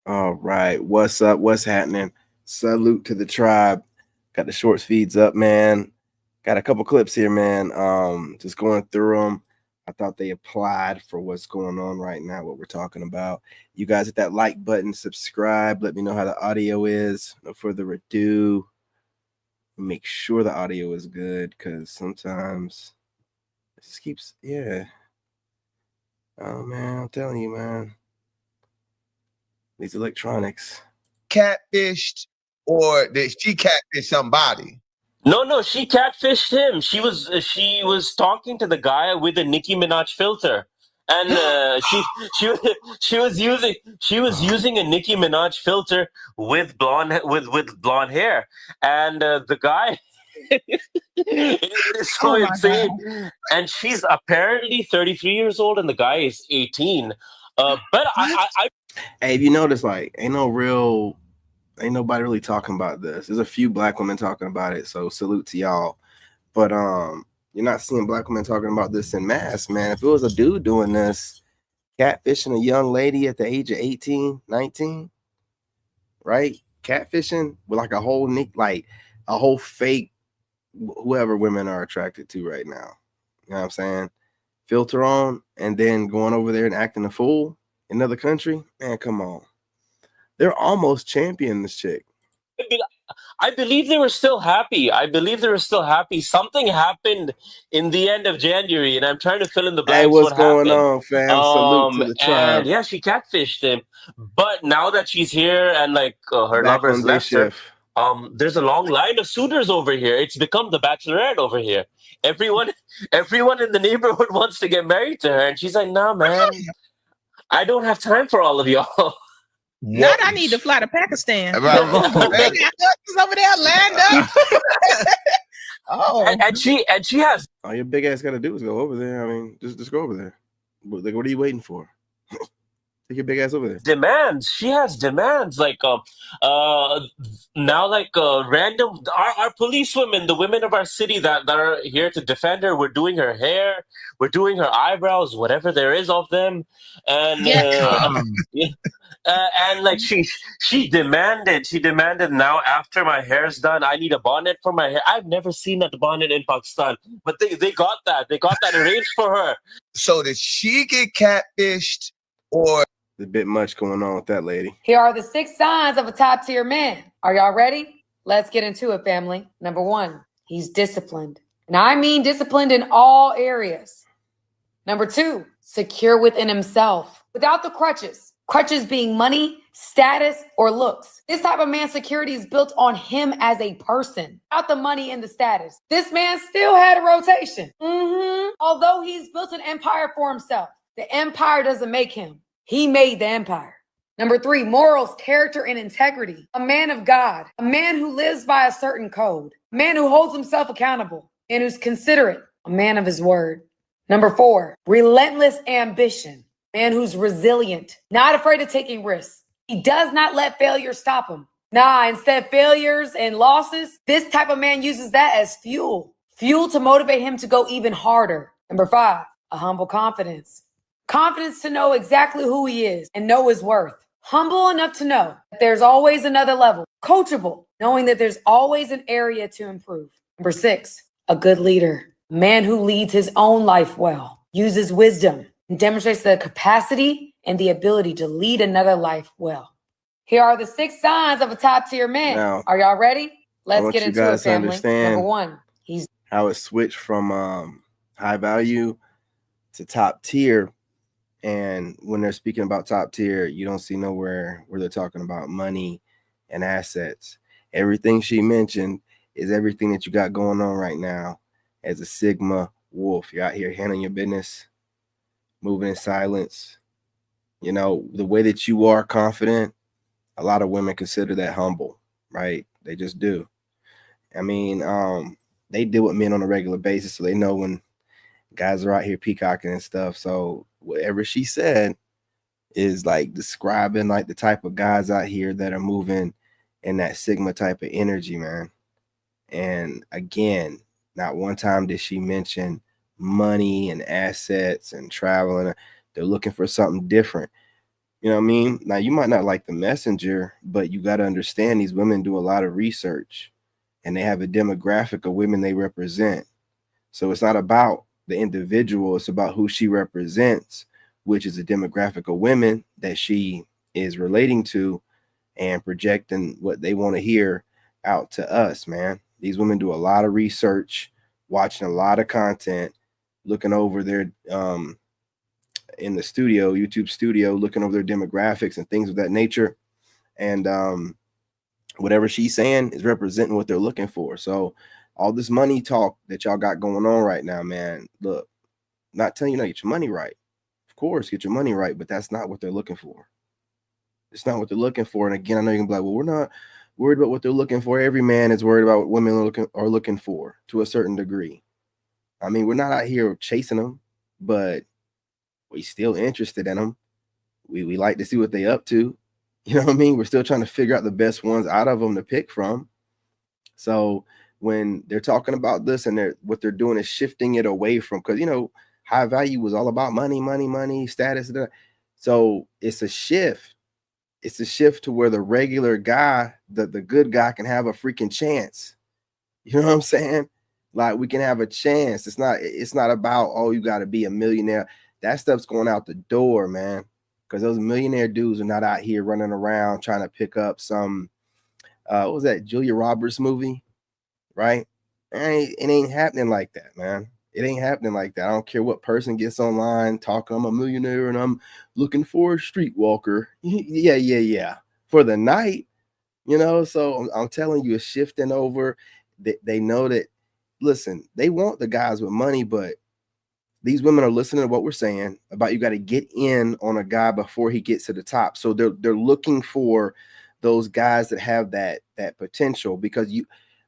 All right. What's up? What's happening? Salute to the tribe. Got the shorts feeds up, man. Got a couple clips here, man. Just going through them. I thought they applied for what's going on right now, what we're talking about. You guys hit that like button, subscribe. Let me know how the audio is. No further ado. Make sure the audio is good because sometimes it just keeps, yeah. Oh, man, I'm telling you, man. These electronics. Catfished, or did she catfish somebody? No, she catfished him. She was talking to the guy with a Nicki Minaj filter, and she was using a Nicki Minaj filter with blonde hair, and the guy it is so Oh my insane. And she's apparently 33 years old, and the guy is 18. But I Hey, if you notice, like, ain't nobody really talking about this. There's a few black women talking about it, so salute to y'all. But you're not seeing black women talking about this in mass, man. If it was a dude doing this, catfishing a young lady at the age of 18, 19, right? Catfishing with like a whole fake whoever women are attracted to right now. You know what I'm saying? Filter on and then going over there and acting a fool in another country. Man, come on. They're almost championing this chick. I believe they were still happy. I believe they were still happy. Something happened in the end of January, and I'm trying to fill in the Hey, blanks what's what going happened. on, fam? Salute to the And tribe. yeah, she catfished him. But now that she's here and like her Back lovers on day left her, shift. there's a long line of suitors over here. It's become the Bachelorette over here. Everyone, everyone in the neighborhood wants to get married to her, and she's like, "Nah, man, I don't have time for all of y'all." Not I need to fly to Pakistan. Right. They got husbands over there lined up. Oh, and she has All your big ass got to do is go over there. I mean, just go over there. What are you waiting for? Take your big ass over there. demands. She has demands like now like random our policewomen, the women of our city that are here to defend her. We're doing her hair, we're doing her eyebrows, whatever there is of them, and yeah. yeah, and like she demanded now after my hair's done, I need a bonnet for my hair. I've never seen that bonnet in Pakistan, but they got that arranged for her. So did she get catfished, or There's a bit much going on with that lady. Here are the 6 signs of a top tier man. Are y'all ready? Let's get into it, family. Number 1, he's disciplined. And I mean disciplined in all areas. Number 2, secure within himself, without the crutches. Crutches being money, status, or looks. This type of man's security is built on him as a person, not the money and the status. This man still had a rotation. Although he's built an empire for himself, the empire doesn't make him. He made the empire. Number 3, morals, character, and integrity. A man of God, a man who lives by a certain code, a man who holds himself accountable, and who's considerate, a man of his word. Number 4, relentless ambition, a man who's resilient, not afraid of taking risks. He does not let failure stop him. Instead, failures and losses, this type of man uses that as fuel to motivate him to go even harder. Number 5, a humble confidence. Confidence to know exactly who he is and know his worth. Humble enough to know that there's always another level. Coachable, knowing that there's always an area to improve. Number 6, a good leader. A man who leads his own life well, uses wisdom, and demonstrates the capacity and the ability to lead another life well. Here are the 6 signs of a top tier man. Now, are y'all ready? Let's want get you into it, guys to family. understand Number 1, he's how it switched from high value to top tier. And when they're speaking about top tier, you don't see nowhere where they're talking about money and assets. Everything she mentioned is everything that you got going on right now as a Sigma wolf. You're out here handling your business, moving in silence. You know, the way that you are confident, a lot of women consider that humble, right? They just do. I mean, they deal with men on a regular basis, so they know when guys are out here peacocking and stuff. So whatever she said is like describing like the type of guys out here that are moving in that Sigma type of energy, man. And again, not one time did she mention money and assets and traveling. They're looking for something different. You know what I mean? Now, you might not like the messenger, but you got to understand these women do a lot of research and they have a demographic of women they represent. So it's not about the individual, it's about who she represents, which is a demographic of women that she is relating to and projecting what they want to hear out to us, man. These women do a lot of research, watching a lot of content, looking over their in the studio, YouTube studio, looking over their demographics and things of that nature. And whatever she's saying is representing what they're looking for. So all this money talk that y'all got going on right now, man, look, not telling you not to get your money right. Of course, get your money right, but that's not what they're looking for. It's not what they're looking for. And again, I know you can be like, well, we're not worried about what they're looking for. Every man is worried about what women are looking for to a certain degree. I mean, we're not out here chasing them, but we still interested in them. We like to see what they up to. You know what I mean? We're still trying to figure out the best ones out of them to pick from. So when they're talking about this and what they're doing is shifting it away from, because, you know, high value was all about money, status. So it's a shift. It's a shift to where the regular guy, the good guy, can have a freaking chance. You know what I'm saying? Like, we can have a chance. It's not about, oh, you got to be a millionaire. That stuff's going out the door, man. Because those millionaire dudes are not out here running around trying to pick up some, what was that, Julia Roberts movie, right? It ain't happening like that, man. It ain't happening like that. I don't care what person gets online talking, I'm a millionaire and I'm looking for a streetwalker. Yeah. For the night, you know? So I'm telling you, it's shifting over. They know that, listen, they want the guys with money, but these women are listening to what we're saying about you got to get in on a guy before he gets to the top. So they're looking for those guys that have that potential, because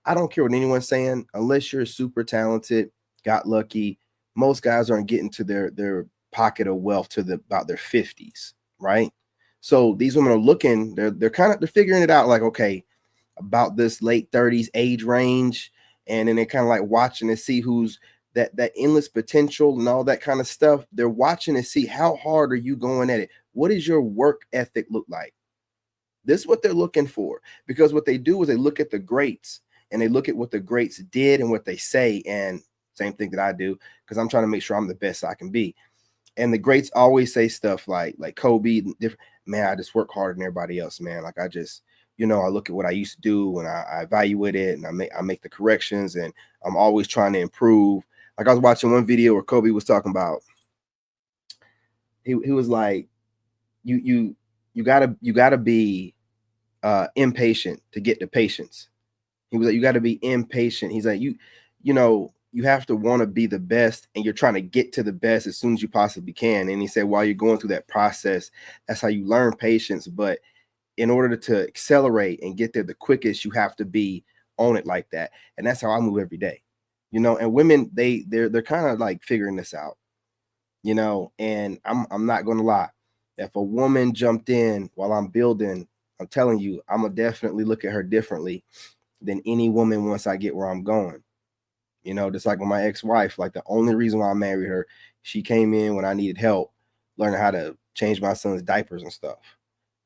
I don't care what anyone's saying, unless you're super talented, got lucky, most guys aren't getting to their pocket of wealth to about their 50s, right? So these women are looking, they're figuring it out, like, okay, about this late 30s age range, and then they're kind of like watching to see who's that endless potential and all that kind of stuff. They're watching to see how hard are you going at it. What does your work ethic look like? This is what they're looking for, because what they do is they look at the greats and they look at what the greats did and what they say, and same thing that I do, because I'm trying to make sure I'm the best I can be. And the greats always say stuff like Kobe, man, I just work harder than everybody else, man. Like, I just, you know, I look at what I used to do and I evaluate it and I make the corrections, and I'm always trying to improve. Like, I was watching one video where Kobe was talking about, he was like, you gotta be impatient to get the patience. He was like, you got to be impatient. He's like, you know, you have to want to be the best, and you're trying to get to the best as soon as you possibly can. And he said, while you're going through that process, that's how you learn patience. But in order to accelerate and get there the quickest, you have to be on it like that. And that's how I move every day, you know. And women, they're kind of like figuring this out, you know. And I'm not going to lie, if a woman jumped in while I'm building, I'm telling you, I'm gonna definitely look at her differently than any woman once I get where I'm going. You know, just like with my ex-wife, like, the only reason why I married her, she came in when I needed help learning how to change my son's diapers and stuff.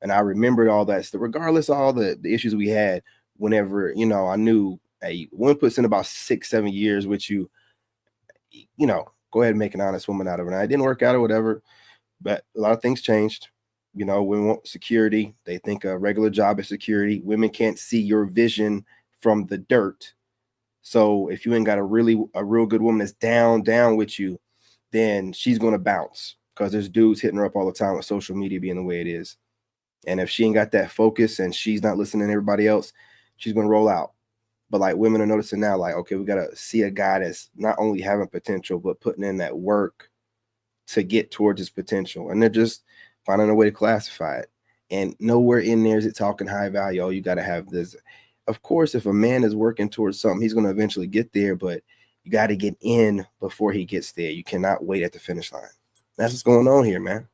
And I remembered all that stuff, regardless of all the issues we had. Whenever, you know, I knew, hey, one puts in about 6-7 years with you, you know, go ahead and make an honest woman out of it. And it didn't work out or whatever, but a lot of things changed. You know, women want security. They think a regular job is security. Women can't see your vision from the dirt. So if you ain't got a real good woman that's down with you, then she's going to bounce, because there's dudes hitting her up all the time with social media being the way it is. And if she ain't got that focus and she's not listening to everybody else, she's going to roll out. But like, women are noticing now, like, okay, we got to see a guy that's not only having potential, but putting in that work to get towards his potential. And they're just finding a way to classify it. And nowhere in there is it talking high value. Oh, you got to have this. Of course, if a man is working towards something, he's going to eventually get there, but you got to get in before he gets there. You cannot wait at the finish line. That's what's going on here, man.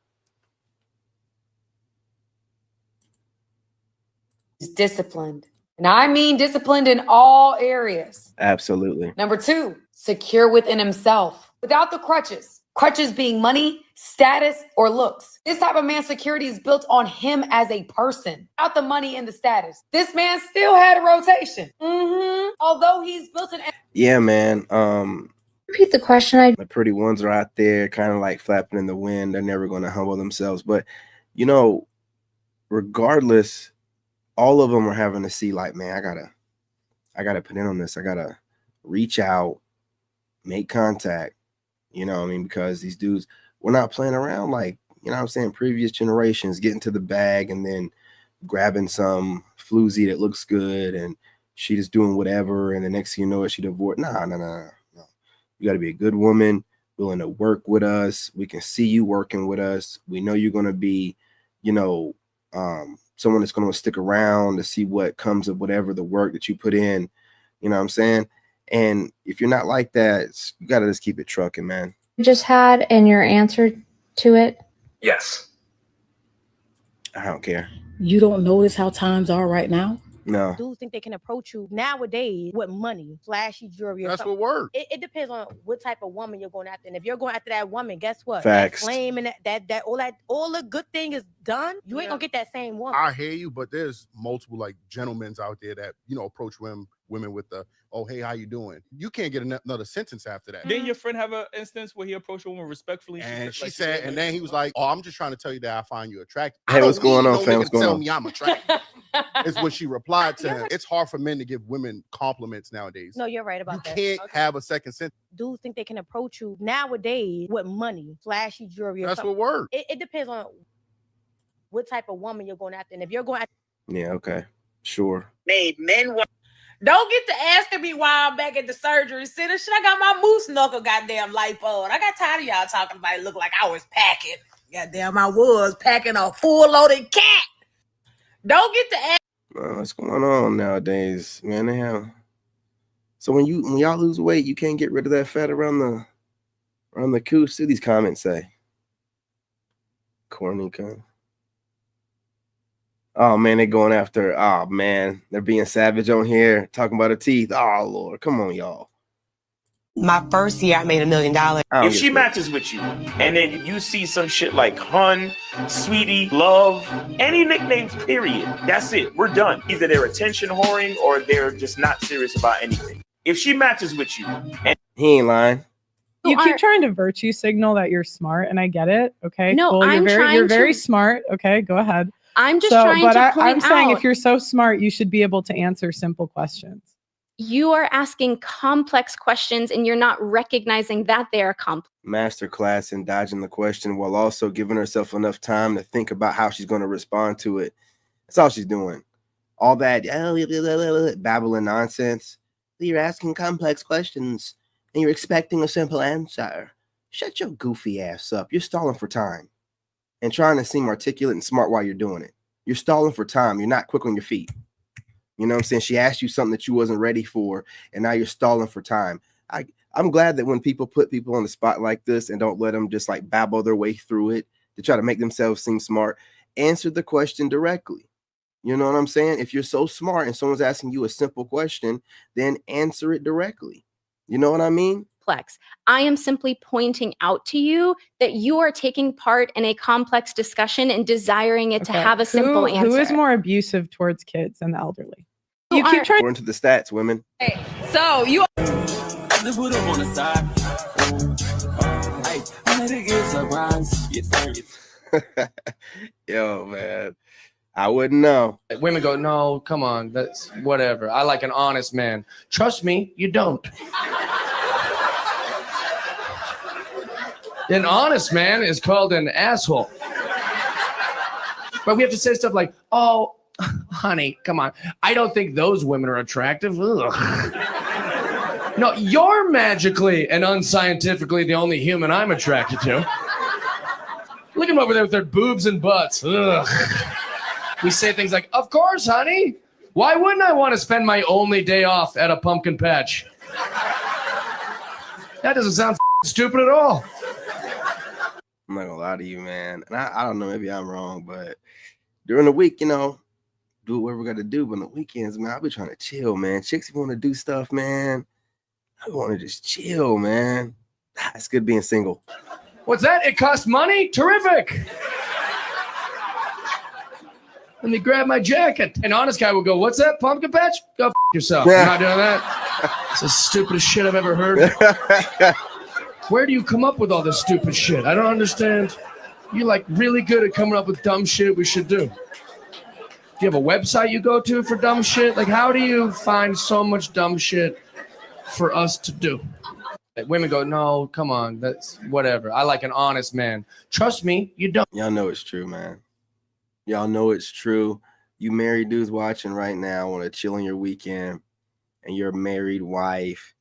He's disciplined. And I mean disciplined in all areas. Absolutely. Number 2, secure within himself, without the crutches. Crutches being money, status, or looks. This type of man's security is built on him as a person, without the money and the status. This man still had a rotation. Although he's built an... Yeah, man. Repeat the question. The pretty ones are out there kind of like flapping in the wind. They're never going to humble themselves. But, you know, regardless, all of them are having to see like, man, I gotta put in on this. I gotta reach out, make contact, you know what I mean? Because these dudes, we're not playing around like, you know what I'm saying, previous generations, getting to the bag and then grabbing some floozy that looks good and she just doing whatever, and the next thing you know it, she divorced. No. You got to be a good woman, willing to work with us. We can see you working with us. We know you're going to be, you know, someone that's going to stick around to see what comes of whatever the work that you put in. You know what I'm saying? And if you're not like that, you got to just keep it trucking, man. You just had and your answer to it? Yes. I don't care. You don't notice how times are right now? No. Dudes think they can approach you nowadays with money, flashy jewelry. That's what works. It depends on what type of woman you're going after. And if you're going after that woman, guess what? Facts. That flame and that all the good thing is done. You ain't gonna get that same woman. I hear you, but there's multiple like gentlemen out there that, you know, approach women with the, oh, hey, how you doing? You can't get another sentence after that. Didn't your friend have an instance where he approached a woman respectfully? And she said, and then he was like, oh, I'm just trying to tell you that I find you attractive. Hey, what's going on, fam? What's going on? Tell me I'm attractive. Is what she replied to him. It's hard for men to give women compliments nowadays. No, you're right about that. You can't have a second sentence. Dudes think they can approach you nowadays with money, flashy jewelry. That's what works. It depends on what type of woman you're going after. And if you're going after... Yeah, okay. Sure. Made men want... Don't get to asking me why I'm back at the surgery center. Shit, I got my moose knuckle goddamn lipo on. I got tired of y'all talking about it look like I was packing. Goddamn, I was packing a full-loaded cat. Don't get to ask... What's going on nowadays, man? They have... So when y'all lose weight, you can't get rid of that fat around the cooch. See these comments say. Corny cunt. Oh man, they're going after. Oh man, they're being savage on here, talking about her teeth. Oh Lord, come on, y'all. My first year, I made $1 million. If she matches with you, and then you see some shit like hun, sweetie, love, any nicknames, period. That's it. We're done. Either they're attention whoring or they're just not serious about anything. If she matches with you, and he ain't lying. You keep trying to virtue signal that you're smart, and I get it. Okay, no, cool. I'm You're very smart. Okay, go ahead. I'm just trying to point out. I'm saying if you're so smart, you should be able to answer simple questions. You are asking complex questions, and you're not recognizing that they are complex. Masterclass in dodging the question while also giving herself enough time to think about how she's going to respond to it. That's all she's doing. All that babbling nonsense. You're asking complex questions, and you're expecting a simple answer. Shut your goofy ass up. You're stalling for time and trying to seem articulate and smart while you're doing it. You're stalling for time. You're not quick on your feet. You know what I'm saying? She asked you something that you wasn't ready for, and now you're stalling for time. I'm glad that when people put people on the spot like this and don't let them just like babble their way through it to try to make themselves seem smart, answer the question directly. You know what I'm saying? If you're so smart and someone's asking you a simple question, then answer it directly. You know what I mean? Complex. I am simply pointing out to you that you are taking part in a complex discussion and desiring it to have a simple answer. Who is more abusive towards kids and the elderly? You keep trying. According to the stats, women. Hey, so you... Yo, man. I wouldn't know. Women go, no, come on, that's whatever. I like an honest man. Trust me, you don't. An honest man is called an asshole. But we have to say stuff like, oh, honey, come on. I don't think those women are attractive. Ugh. No, you're magically and unscientifically the only human I'm attracted to. Look at them over there with their boobs and butts. Ugh. We say things like, of course, honey. Why wouldn't I want to spend my only day off at a pumpkin patch? That doesn't sound stupid at all. I'm not gonna lie to you, man. And I don't know, maybe I'm wrong, but during the week, you know, do whatever we got to do. But on the weekends, man, I'll be trying to chill, man. Chicks want to do stuff, man. I want to just chill, man. It's good being single. What's that? It costs money? Terrific. Let me grab my jacket. An honest guy would go, what's that, pumpkin patch? Go f yourself. I'm not doing that. It's the stupidest shit I've ever heard. Where do you come up with all this stupid shit? I don't understand. You're like really good at coming up with dumb shit we should do. Do you have a website you go to for dumb shit? Like, how do you find so much dumb shit for us to do? Like, women go, no, come on, that's whatever. I like an honest man. Trust me, you don't. Y'all know it's true, man. Y'all know it's true. You married dudes watching right now want to chill on your weekend, and your married wife,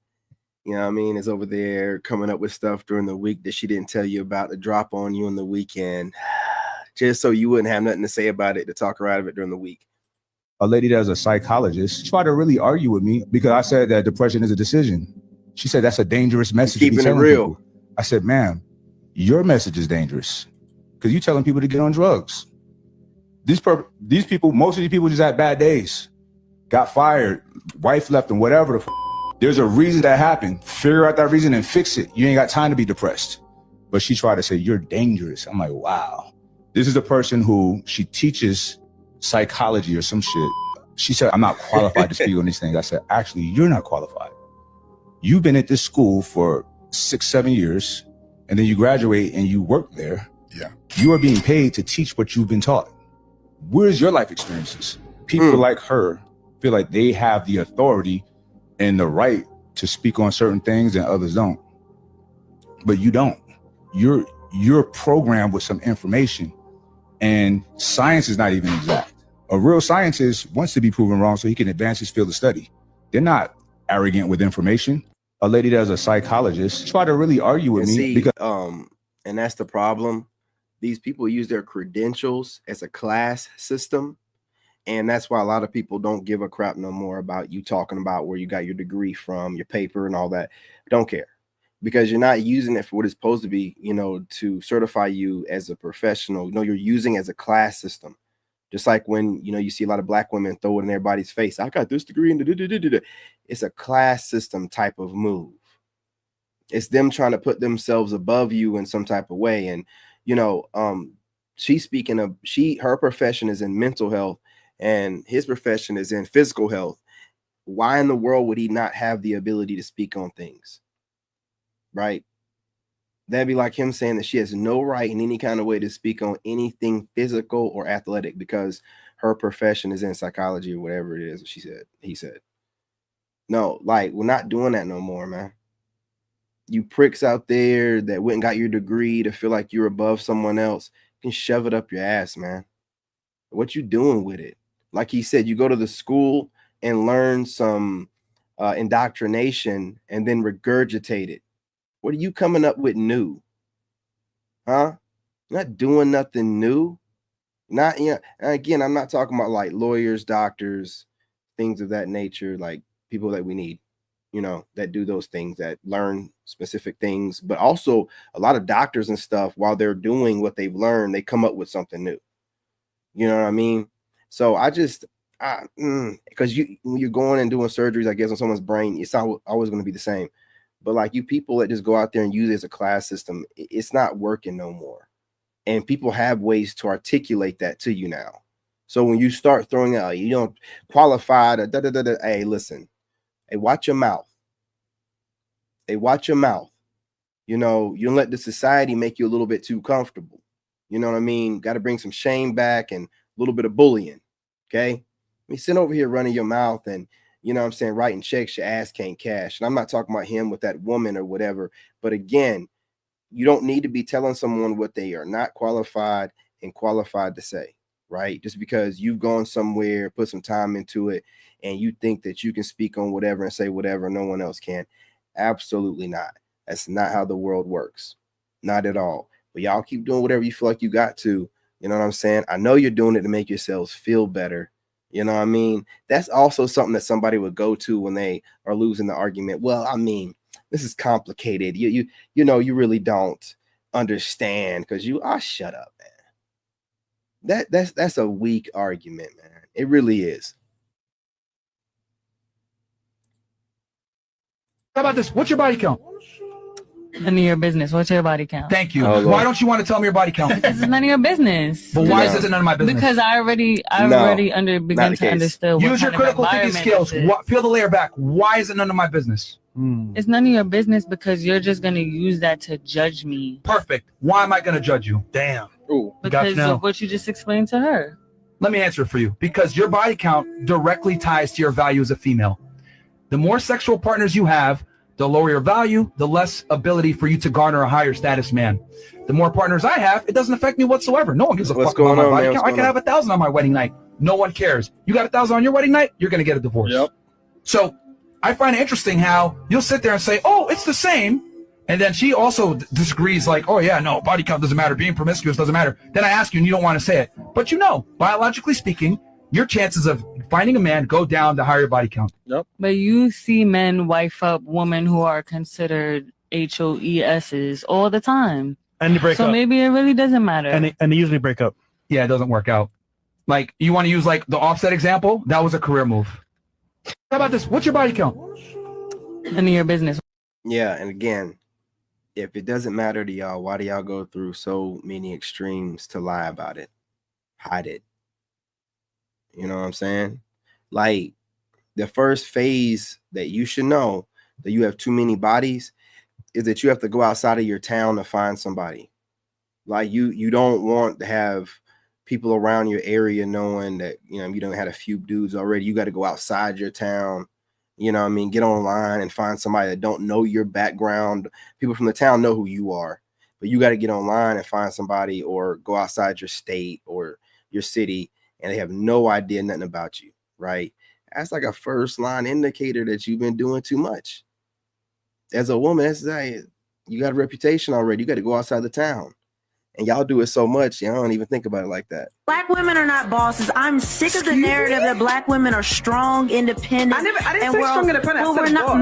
you know what I mean, is over there coming up with stuff during the week that she didn't tell you about to drop on you on the weekend, just so you wouldn't have nothing to say about it to talk her out of it during the week. A lady that's a psychologist tried to really argue with me because I said that depression is a decision. She said that's a dangerous message. Keeping it real. People. I said, ma'am, your message is dangerous because you're telling people to get on drugs. These people, most of these people just had bad days, got fired, wife left them, whatever. There's a reason that happened. Figure out that reason and fix it. You ain't got time to be depressed. But she tried to say, you're dangerous. I'm like, wow. This is a person who she teaches psychology or some shit. She said, I'm not qualified to speak on these things. I said, actually, you're not qualified. You've been at this school for 6-7 years, and then you graduate and you work there. Yeah. You are being paid to teach what you've been taught. Where's your life experiences? People like her feel like they have the authority and the right to speak on certain things and others don't. But you don't. You're programmed with some information, and science is not even exact. A real scientist wants to be proven wrong so he can advance his field of study. They're not arrogant with information. A lady that's a psychologist tried to really argue with me because and that's the problem. These people use their credentials as a class system, and that's why a lot of people don't give a crap no more about you talking about where you got your degree from, your paper and all that. Don't care, because you're not using it for what it's supposed to be, you know, to certify you as a professional. You know, you're using it as a class system. Just like when, you know, you see a lot of black women throw it in everybody's face. I got this degree and it's a class system type of move. It's them trying to put themselves above you in some type of way. And, you know, she's speaking of, her profession is in mental health and his profession is in physical health. Why in the world would he not have the ability to speak on things? Right? That'd be like him saying that she has no right in any kind of way to speak on anything physical or athletic because her profession is in psychology or whatever it is. He said, no, like, we're not doing that no more, man. You pricks out there that went and got your degree to feel like you're above someone else, you can shove it up your ass, man. What you doing with it? Like he said, you go to the school and learn some indoctrination and then regurgitate it. What are you coming up with new? Huh? Not doing nothing new. Not, you know, again, I'm not talking about like lawyers, doctors, things of that nature, like people that we need, you know, that do those things, that learn specific things, but also a lot of doctors and stuff, while they're doing what they've learned, they come up with something new. You know what I mean? So because when you're going and doing surgeries, I guess, on someone's brain, it's not always going to be the same. But like, you people that just go out there and use it as a class system, it's not working no more. And people have ways to articulate that to you now. So when you start throwing out, you don't qualify to hey, listen, hey, watch your mouth. Hey, watch your mouth. You know, you don't let the society make you a little bit too comfortable. You know what I mean? Got to bring some shame back and a little bit of bullying. Okay. I mean, sit over here running your mouth and, you know what I'm saying, writing checks your ass can't cash. And I'm not talking about him with that woman or whatever. But again, you don't need to be telling someone what they are not qualified and qualified to say, right? Just because you've gone somewhere, put some time into it, and you think that you can speak on whatever and say whatever no one else can. Absolutely not. That's not how the world works. Not at all. But y'all keep doing whatever you feel like you got to. You know what I'm saying? I know you're doing it to make yourselves feel better. You know what I mean? That's also something that somebody would go to when they are losing the argument. Well, I mean, this is complicated. You know, you really don't understand because shut up, man. That's a weak argument, man. It really is. How about this? What's your body count? None of your business. What's your body count? Thank you. Oh, Why don't you want to tell me your body count? Because it's none of your business. But why is it none of my business? Because I already begin to understand. Use your critical thinking skills. Peel the layer back. Why is it none of my business? It's none of your business because you're just going to use that to judge me. Perfect. Why am I going to judge you? Damn. Ooh. Because of what you just explained to her. Let me answer it for you. Because your body count directly ties to your value as a female. The more sexual partners you have, the lower your value, the less ability for you to garner a higher status man. The more partners I have, it doesn't affect me whatsoever. No one gives a fuck about my body count. I can have 1,000 on my wedding night. No one cares. You got 1,000 on your wedding night, you're going to get a divorce. Yep. So I find it interesting how you'll sit there and say, oh, it's the same. And then she also disagrees like, oh, yeah, no, body count doesn't matter. Being promiscuous doesn't matter. Then I ask you and you don't want to say it. But you know, biologically speaking, your chances of finding a man go down the higher body count. Yep. But you see men wife up women who are considered HOESs all the time. And they break up. So maybe it really doesn't matter. And they usually break up. Yeah, it doesn't work out. Like, you want to use like the Offset example? That was a career move. How about this? What's your body count? None of your business. Yeah, and again, if it doesn't matter to y'all, why do y'all go through so many extremes to lie about it? Hide it. You know what I'm saying? Like, the first phase that you should know that you have too many bodies is that you have to go outside of your town to find somebody. Like, you don't want to have people around your area knowing that, you know, you don't had a few dudes already. You got to go outside your town, you know what I mean? Get online and find somebody that don't know your background. People from the town know who you are, but you got to get online and find somebody or go outside your state or your city and they have no idea nothing about you, right? That's like a first line indicator that you've been doing too much. As a woman, that's like, you got a reputation already. You got to go outside the town. And y'all do it so much, y'all don't even think about it like that. Black women are not bosses. I'm sick of the narrative that black women are strong, independent. I didn't say strong, independent. Well, we're not.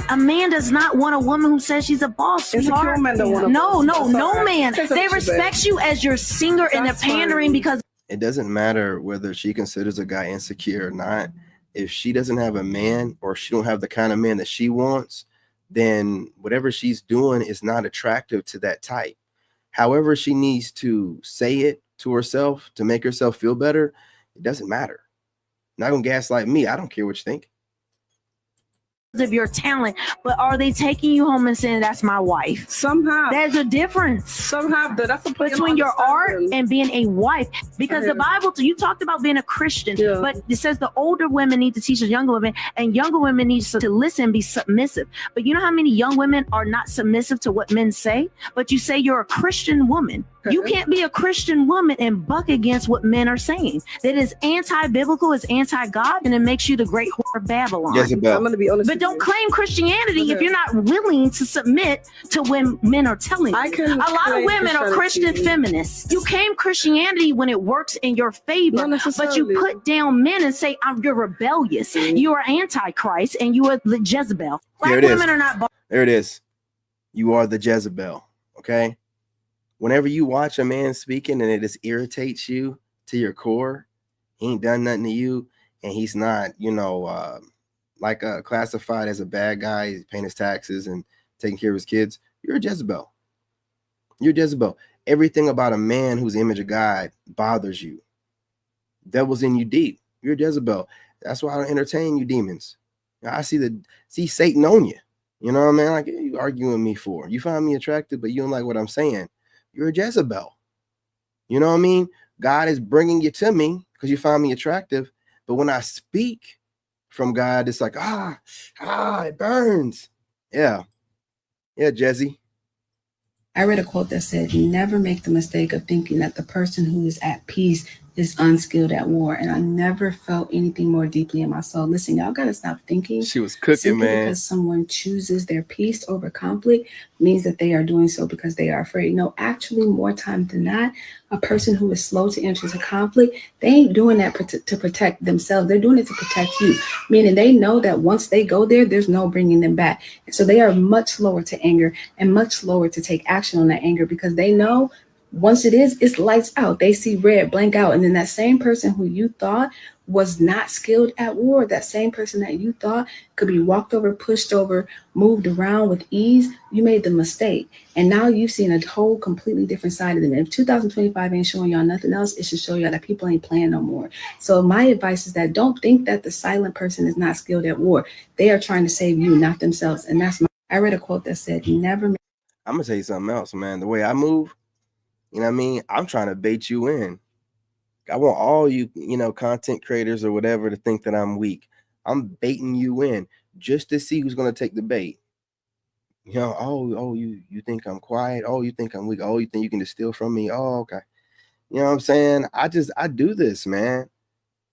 A man does not want a woman who says she's a boss. Insecure men don't want a no boss. Man. They respect you as your singer and they're pandering because it doesn't matter whether she considers a guy insecure or not. If she doesn't have a man or she don't have the kind of man that she wants, then whatever she's doing is not attractive to that type. However she needs to say it to herself to make herself feel better, it doesn't matter. Not gonna gaslight me. I don't care what you think. of your talent, but are they taking you home and saying that's my wife? Somehow there's a difference. Somehow that's a between your art and being a wife, because the Bible, you talked about being a Christian, but it says the older women need to teach the younger women, and younger women need to listen, be submissive. But you know how many young women are not submissive to what men say? But you say you're a Christian woman. You can't be a Christian woman and buck against what men are saying. That is anti-biblical, it's anti-God, and it makes you the great whore of Babylon. Jezebel. I'm going to be honest. But don't claim Christianity if you're not willing to submit to when men are telling you. A lot of women are Christian feminists. You claim Christianity when it works in your favor, but you put down men and say, you're rebellious, you are antichrist, and you are the Jezebel. Black women are not. There it is. You are the Jezebel. Okay. Whenever you watch a man speaking and it just irritates you to your core, he ain't done nothing to you, and he's not, classified as a bad guy, he's paying his taxes and taking care of his kids, you're a Jezebel. You're Jezebel. Everything about a man who's the image of God bothers you. Devil's in you deep. You're Jezebel. That's why I don't entertain you demons. I see Satan on you. You know what I mean? Like, you arguing with me for? You find me attractive, but you don't like what I'm saying. You're a Jezebel. You know what I mean? God is bringing you to me because you find me attractive. But when I speak from God, it's like, it burns. Yeah, Jezzy. I read a quote that said, never make the mistake of thinking that the person who is at peace is unskilled at war. And I never felt anything more deeply in my soul. Listen, y'all got to stop thinking. She was cooking, simply man. Because someone chooses their peace over conflict means that they are doing so because they are afraid. No, actually, more time than not, a person who is slow to enter into conflict, they ain't doing that to protect themselves. They're doing it to protect you, meaning they know that once they go there, there's no bringing them back. And so they are much slower to anger and much slower to take action on that anger because they know Once it is, it's lights out. They see red, blank out. And then that same person who you thought was not skilled at war, that same person that you thought could be walked over, pushed over, moved around with ease, you made the mistake. And now you've seen a whole completely different side of them. And if 2025 ain't showing y'all nothing else, it should show y'all that people ain't playing no more. So my advice is that don't think that the silent person is not skilled at war. They are trying to save you, not themselves. And I read a quote that said, I'm going to tell you something else, man. The way I move, you know what I mean? I'm trying to bait you in. I want all you, content creators or whatever to think that I'm weak. I'm baiting you in just to see who's going to take the bait. You think I'm quiet? Oh, you think I'm weak? Oh, you think you can just steal from me? Oh, okay. You know what I'm saying? I do this, man.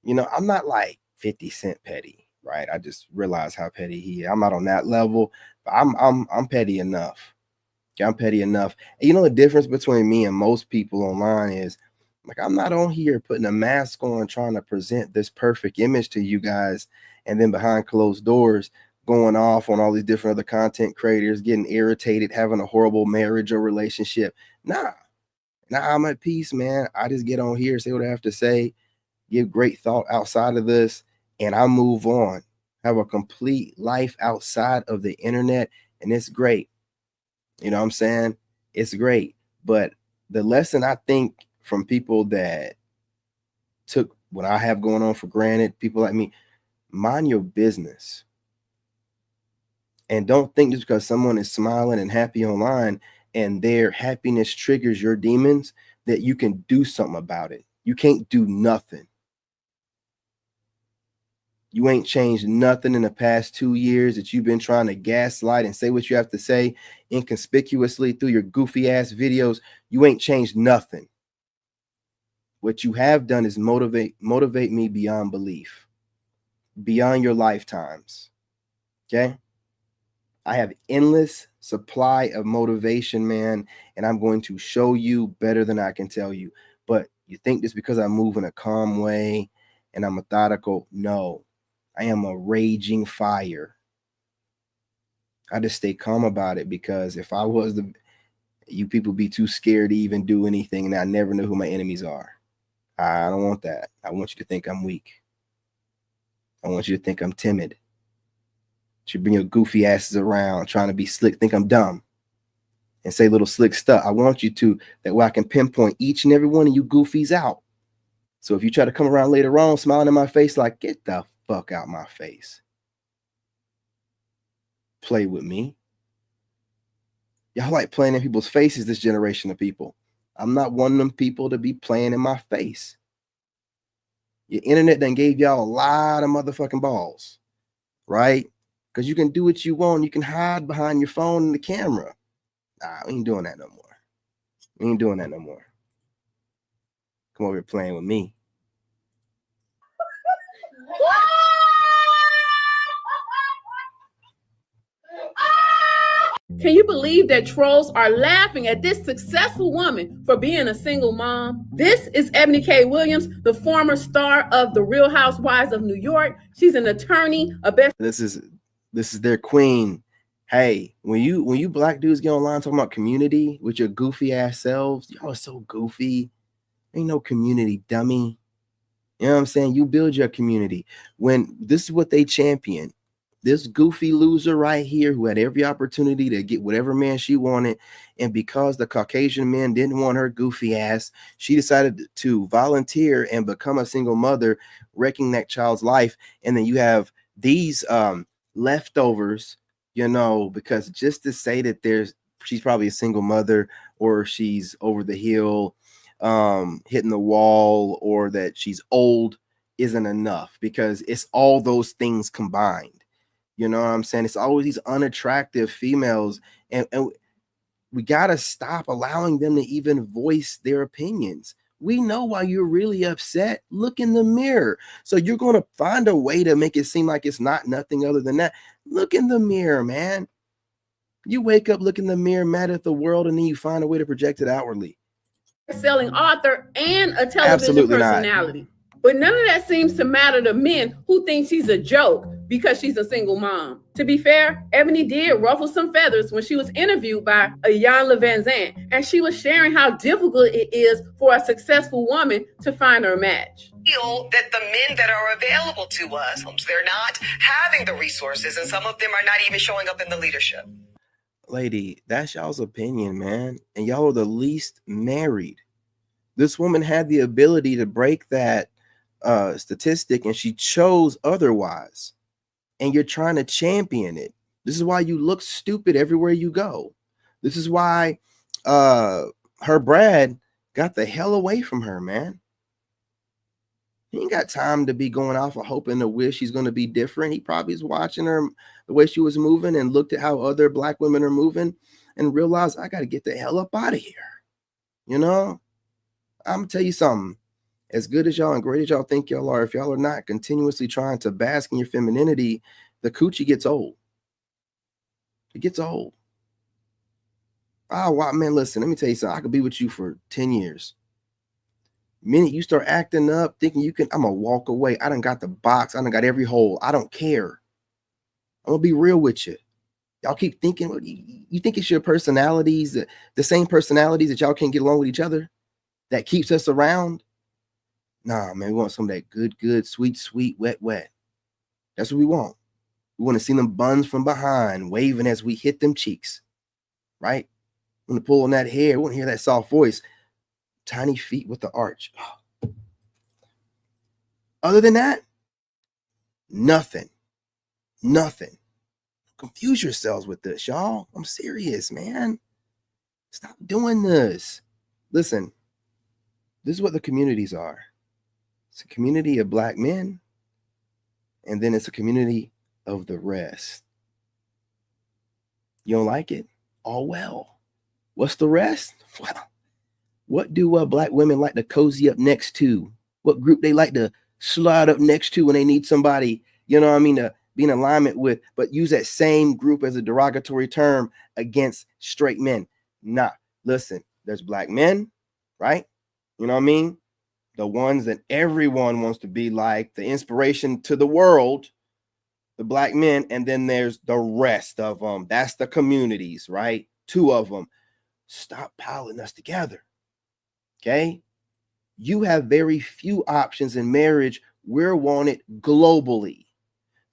I'm not like 50 Cent petty, right? I just realized how petty he is. I'm not on that level, but I'm petty enough. I'm petty enough. And the difference between me and most people online is, like, I'm not on here putting a mask on trying to present this perfect image to you guys, and then behind closed doors going off on all these different other content creators, getting irritated, having a horrible marriage or relationship. Nah, I'm at peace, man. I just get on here, say what I have to say, give great thought outside of this, and I move on. Have a complete life outside of the internet, and it's great. You know what I'm saying? It's great. But the lesson I think from people that took what I have going on for granted, people like me, mind your business. And don't think just because someone is smiling and happy online and their happiness triggers your demons that you can do something about it. You can't do nothing. You ain't changed nothing in the past 2 years that you've been trying to gaslight and say what you have to say inconspicuously through your goofy ass videos. You ain't changed nothing. What you have done is motivate me beyond belief, beyond your lifetimes. Okay? I have endless supply of motivation, man, and I'm going to show you better than I can tell you. But you think just because I move in a calm way and I'm methodical? No. I am a raging fire. I just stay calm about it, because if I was you people be too scared to even do anything, and I never know who my enemies are. I don't want that. I want you to think I'm weak. I want you to think I'm timid. You bring your goofy asses around trying to be slick, think I'm dumb, and say little slick stuff. I want you to, that way I can pinpoint each and every one of you goofies out. So if you try to come around later on smiling in my face, like, get the fuck out my face. Play with me. Y'all like playing in people's faces, this generation of people. I'm not one of them people to be playing in my face. Your internet done gave y'all a lot of motherfucking balls, right? Because you can do what you want. You can hide behind your phone and the camera. Nah, we ain't doing that no more. We ain't doing that no more. Come over here playing with me. Can you believe that trolls are laughing at this successful woman for being a single mom? This is Ebony K. Williams, the former star of The Real Housewives of New York. She's an attorney, This is their queen. Hey, when you black dudes get online talking about community with your goofy ass selves, y'all are so goofy. Ain't no community, dummy. You know what I'm saying? You build your community. When this is what they champion. This goofy loser right here who had every opportunity to get whatever man she wanted, and because the Caucasian men didn't want her goofy ass, she decided to volunteer and become a single mother, wrecking that child's life. And then you have these leftovers, because just to say that she's probably a single mother, or she's over the hill, hitting the wall, or that she's old, isn't enough, because it's all those things combined. You know what I'm saying? It's always these unattractive females, and we got to stop allowing them to even voice their opinions. We know why you're really upset. Look in the mirror. So you're going to find a way to make it seem like it's not nothing other than that. Look in the mirror, man. You wake up, look in the mirror, mad at the world, and then you find a way to project it outwardly. selling author and a television personality. But none of that seems to matter to men who think she's a joke because she's a single mom. To be fair, Ebony did ruffle some feathers when she was interviewed by Iyanla Vanzant, and she was sharing how difficult it is for a successful woman to find her match. Feel that the men that are available to us, they're not having the resources, and some of them are not even showing up in the leadership. Lady, that's y'all's opinion, man. And y'all are the least married. This woman had the ability to break that statistic, and she chose otherwise. And you're trying to champion it. This is why you look stupid everywhere you go. This is why her Brad got the hell away from her, man. He ain't got time to be going off of hoping to wish he's going to be different. He probably is watching her, the way she was moving, and looked at how other black women are moving and realized, I got to get the hell up out of here. You know, I'm going to tell you something. As good as y'all and great as y'all think y'all are, if y'all are not continuously trying to bask in your femininity, the coochie gets old. It gets old. Oh, wow, man, listen, let me tell you something. I could be with you for 10 years. Minute you start acting up, thinking you can, I'm going to walk away. I done got the box. I done got every hole. I don't care. I'm going to be real with you. Y'all keep thinking, you think it's your personalities, the same personalities that y'all can't get along with each other that keeps us around? Nah, man, we want some of that good, sweet, wet. That's what we want. We want to see them buns from behind waving as we hit them cheeks, right? We want to pull on that hair. We want to hear that soft voice. Tiny feet with the arch. Oh. Other than that, nothing. Confuse yourselves with this, y'all. I'm serious, man. Stop doing this. Listen, this is what the communities are. It's a community of black men, and then it's a community of the rest. You don't like it? All well. What's the rest? Well, what do black women like to cozy up next to? What group they like to slide up next to when they need somebody, you know what I mean, to be in alignment with, but use that same group as a derogatory term against straight men? Nah, listen, there's black men, right? You know what I mean? The ones that everyone wants to be like, the inspiration to the world, the black men, and then there's the rest of them. That's the communities, right? Two of them. Stop piling us together. Okay? You have very few options in marriage. We're wanted globally.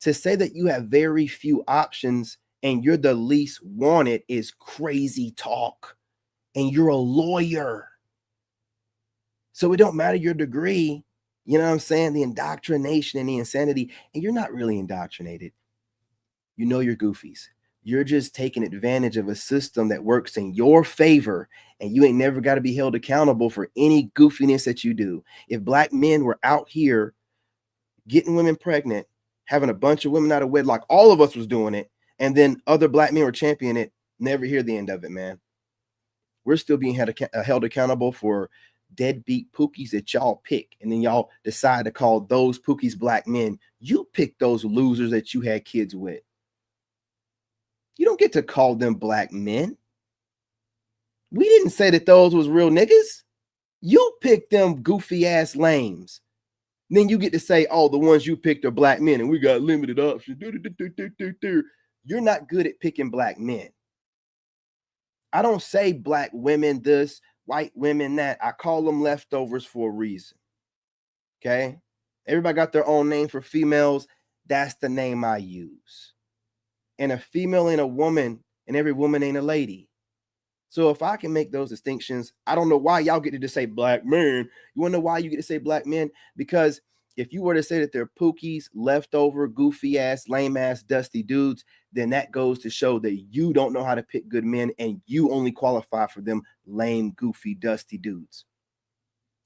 To say that you have very few options and you're the least wanted is crazy talk. And you're a lawyer. So it don't matter your degree, you know what I'm saying? The indoctrination and the insanity, and you're not really indoctrinated. You know you're goofies. You're just taking advantage of a system that works in your favor, and you ain't never got to be held accountable for any goofiness that you do. If black men were out here getting women pregnant, having a bunch of women out of wedlock, all of us was doing it, and then other black men were championing it, never hear the end of it, man. We're still being held accountable for deadbeat pookies that y'all pick, and then y'all decide to call those pookies black men. You pick those losers that you had kids with. You don't get to call them black men. We didn't say that those was real niggas. You picked them goofy ass lames. Then you get to say, oh, the ones you picked are black men and we got limited options. You're not good at picking black men. I don't say black women this, white women that. I call them leftovers for a reason. Okay? Everybody got their own name for females. That's the name I use. And a female ain't a woman, and every woman ain't a lady. So if I can make those distinctions, I don't know why y'all get to just say black men. You want to know why you get to say black men? Because if you were to say that they're pookies, leftover, goofy ass, lame ass, dusty dudes, then that goes to show that you don't know how to pick good men and you only qualify for them lame, goofy, dusty dudes.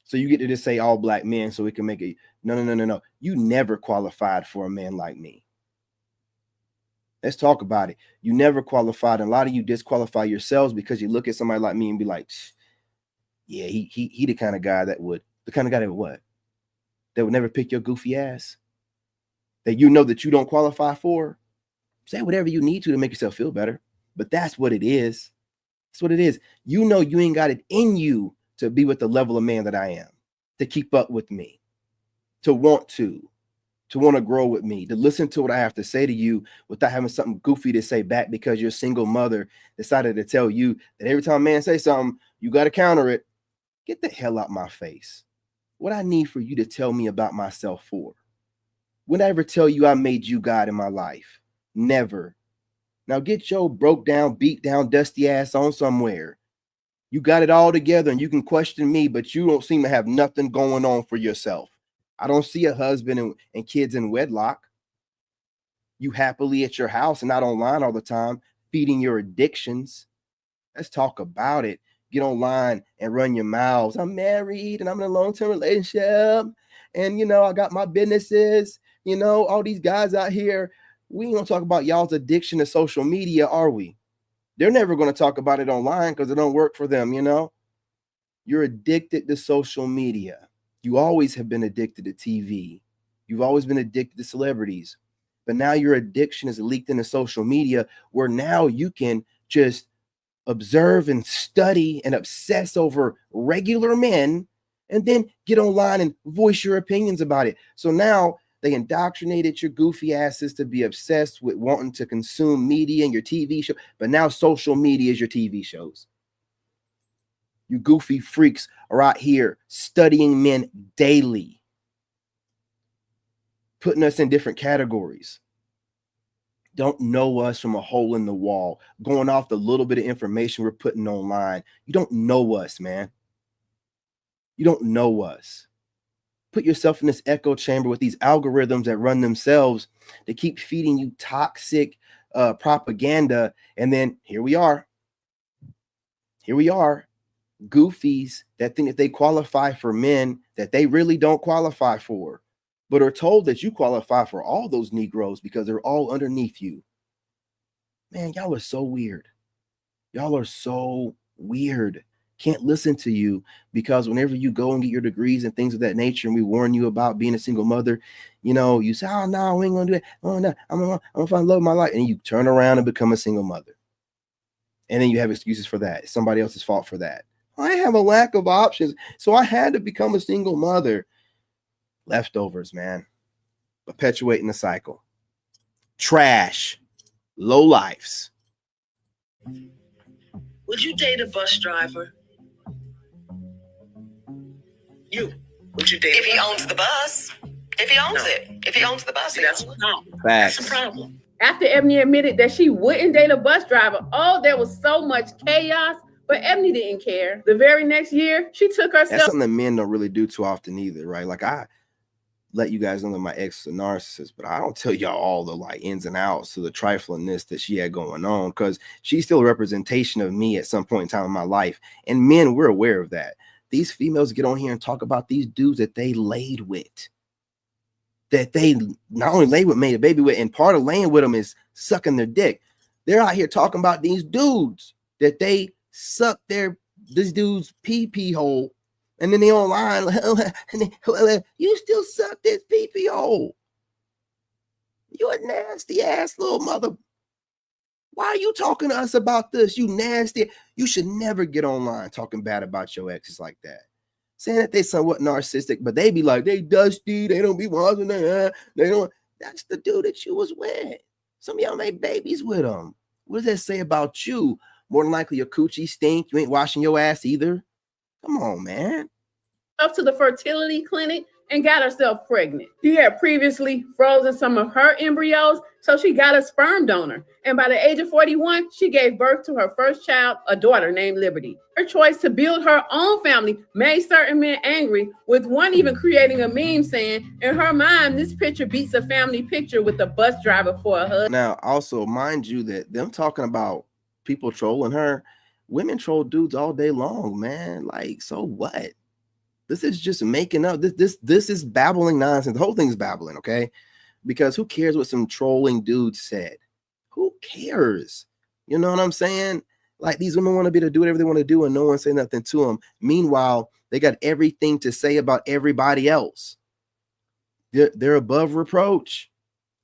So you get to just say all black men so we can make it. No. You never qualified for a man like me. Let's talk about it. You never qualified, and a lot of you disqualify yourselves because you look at somebody like me and be like, yeah, he the kind of guy that would, what? That would never pick your goofy ass. That you know that you don't qualify for. Say whatever you need to make yourself feel better. But that's what it is. That's what it is. You know you ain't got it in you to be with the level of man that I am, to keep up with me. to want to grow with me, to listen to what I have to say to you without having something goofy to say back because your single mother decided to tell you that every time a man says something, you got to counter it. Get the hell out my face. What I need for you to tell me about myself for? When I ever tell you I made you God in my life? Never. Now get your broke down, beat down, dusty ass on somewhere. You got it all together and you can question me, but you don't seem to have nothing going on for yourself. I don't see a husband and kids in wedlock. You happily at your house and not online all the time, feeding your addictions. Let's talk about it. Get online and run your mouths. I'm married and I'm in a long-term relationship. And, you know, I got my businesses. You know, all these guys out here. We ain't gonna talk about y'all's addiction to social media, are we? They're never going to talk about it online because it don't work for them, you know? You're addicted to social media. You always have been addicted to TV. You've always been addicted to celebrities. But now your addiction is leaked into social media where now you can just observe and study and obsess over regular men and then get online and voice your opinions about it. So now they indoctrinated your goofy asses to be obsessed with wanting to consume media and your TV show. But now social media is your TV shows. You goofy freaks are out here studying men daily, putting us in different categories. Don't know us from a hole in the wall, going off the little bit of information we're putting online. You don't know us, man. You don't know us. Put yourself in this echo chamber with these algorithms that run themselves to keep feeding you toxic propaganda. And then here we are. Here we are. Goofies that think that they qualify for men that they really don't qualify for, but are told that you qualify for all those Negroes because they're all underneath you. Man, y'all are so weird. Y'all are so weird. Can't listen to you because whenever you go and get your degrees and things of that nature, and we warn you about being a single mother, you know, you say, oh, no, we ain't gonna do it. Oh, no, I'm gonna find love of my life. And you turn around and become a single mother. And then you have excuses for that. It's somebody else's fault for that. I have a lack of options, so I had to become a single mother. Leftovers, man. Perpetuating the cycle. Trash. Low lives. Would you date a bus driver? Would you date if he owns the bus? If he owns it. If he owns the bus, that's a problem. Facts. That's a problem. After Ebony admitted that she wouldn't date a bus driver, there was so much chaos, but Ebony didn't care. The very next year, she took herself. That's something that men don't really do too often either, right? Like I let you guys know that my ex is a narcissist, but I don't tell y'all all the like ins and outs to the triflingness that she had going on because she's still a representation of me at some point in time in my life. And men, we're aware of that. These females get on here and talk about these dudes that they laid with. That they not only laid with, made a baby with, and part of laying with them is sucking their dick. They're out here talking about these dudes that they suck this dude's pee hole, and then they online, you still suck this pee hole. You a nasty ass little mother. Why are you talking to us about this? You nasty. You should never get online talking bad about your exes like that. Saying that they somewhat narcissistic, but they be like, they dusty, they don't be watching that. They don't. That's the dude that you was with. Some of y'all made babies with them. What does that say about you? More than likely your coochie stink. You ain't washing your ass either. Come on, man. Up to the fertility clinic and got herself pregnant. She had previously frozen some of her embryos, so she got a sperm donor. And by the age of 41, she gave birth to her first child, a daughter named Liberty. Her choice to build her own family made certain men angry, with one even creating a meme saying, in her mind, this picture beats a family picture with a bus driver for a husband. Now, also, mind you that them talking about people trolling her, women troll dudes all day long, man. Like, so what? This is just making up. This is babbling nonsense. The whole thing is babbling, okay? Because who cares what some trolling dude said? Who cares? You know what I'm saying? Like, these women want to be able to do whatever they want to do and no one say nothing to them. Meanwhile, they got everything to say about everybody else. They're above reproach.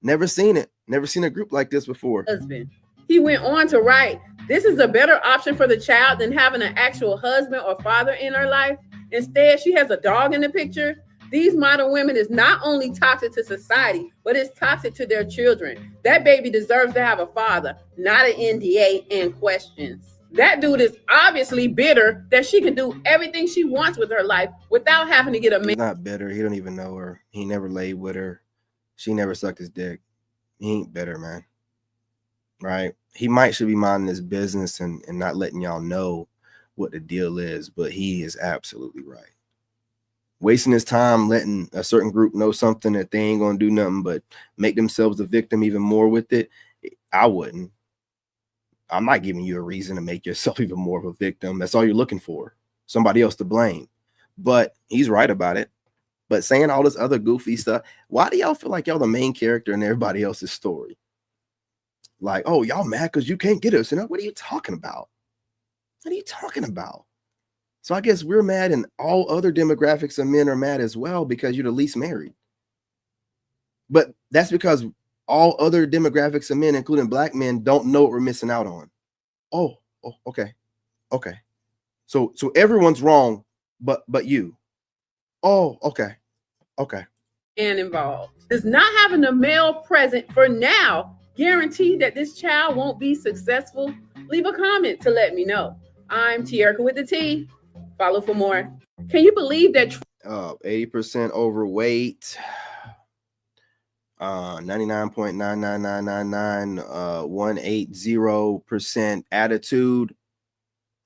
Never seen it. Never seen a group like this before. Husband. He went on to write, this is a better option for the child than having an actual husband or father in her life. Instead, she has a dog in the picture. These modern women is not only toxic to society, but it's toxic to their children. That baby deserves to have a father, not an NDA and questions. That dude is obviously bitter that she can do everything she wants with her life without having to get a man. He's not bitter. He don't even know her. He never laid with her. She never sucked his dick. He ain't bitter, man. Right? He should be minding his business and not letting y'all know what the deal is, but he is absolutely right. Wasting his time letting a certain group know something that they ain't gonna do nothing but make themselves a victim even more with it. I wouldn't. I'm not giving you a reason to make yourself even more of a victim. That's all you're looking for. Somebody else to blame. But he's right about it. But saying all this other goofy stuff, why do y'all feel like y'all the main character in everybody else's story? Like, oh, y'all mad because you can't get us. And what are you talking about? What are you talking about? So I guess we're mad and all other demographics of men are mad as well because you're the least married. But that's because all other demographics of men, including black men, don't know what we're missing out on. Oh, okay. Okay. So everyone's wrong, but you. Oh, okay. Okay. And involved. Does not having a male present for now guarantee that this child won't be successful? Leave a comment to let me know. I'm Tierica with the T. Follow for more. Can you believe that 80% overweight, 99.99999 180% attitude,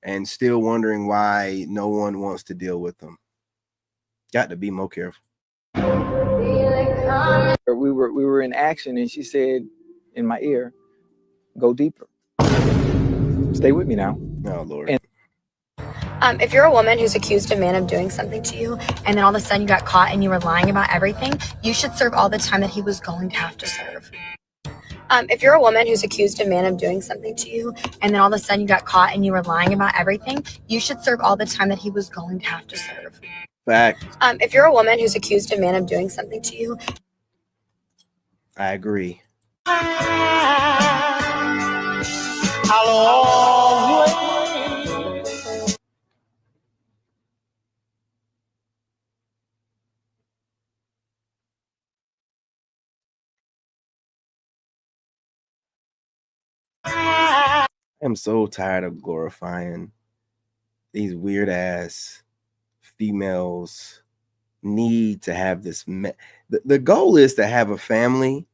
and still wondering why no one wants to deal with them? Got to be more careful. We were in action, and she said in my ear, "Go deeper. Stay with me now." Oh Lord. If you're a woman who's accused a man of doing something to you, and then all of a sudden you got caught and you were lying about everything, you should serve all the time that he was going to have to serve. If you're a woman who's accused a man of doing something to you, and then all of a sudden you got caught and you were lying about everything, you should serve all the time that he was going to have to serve. Fact. If you're a woman who's accused a man of doing something to you, I agree. I'm so tired of glorifying these weird ass females need to have this. The goal is to have a family,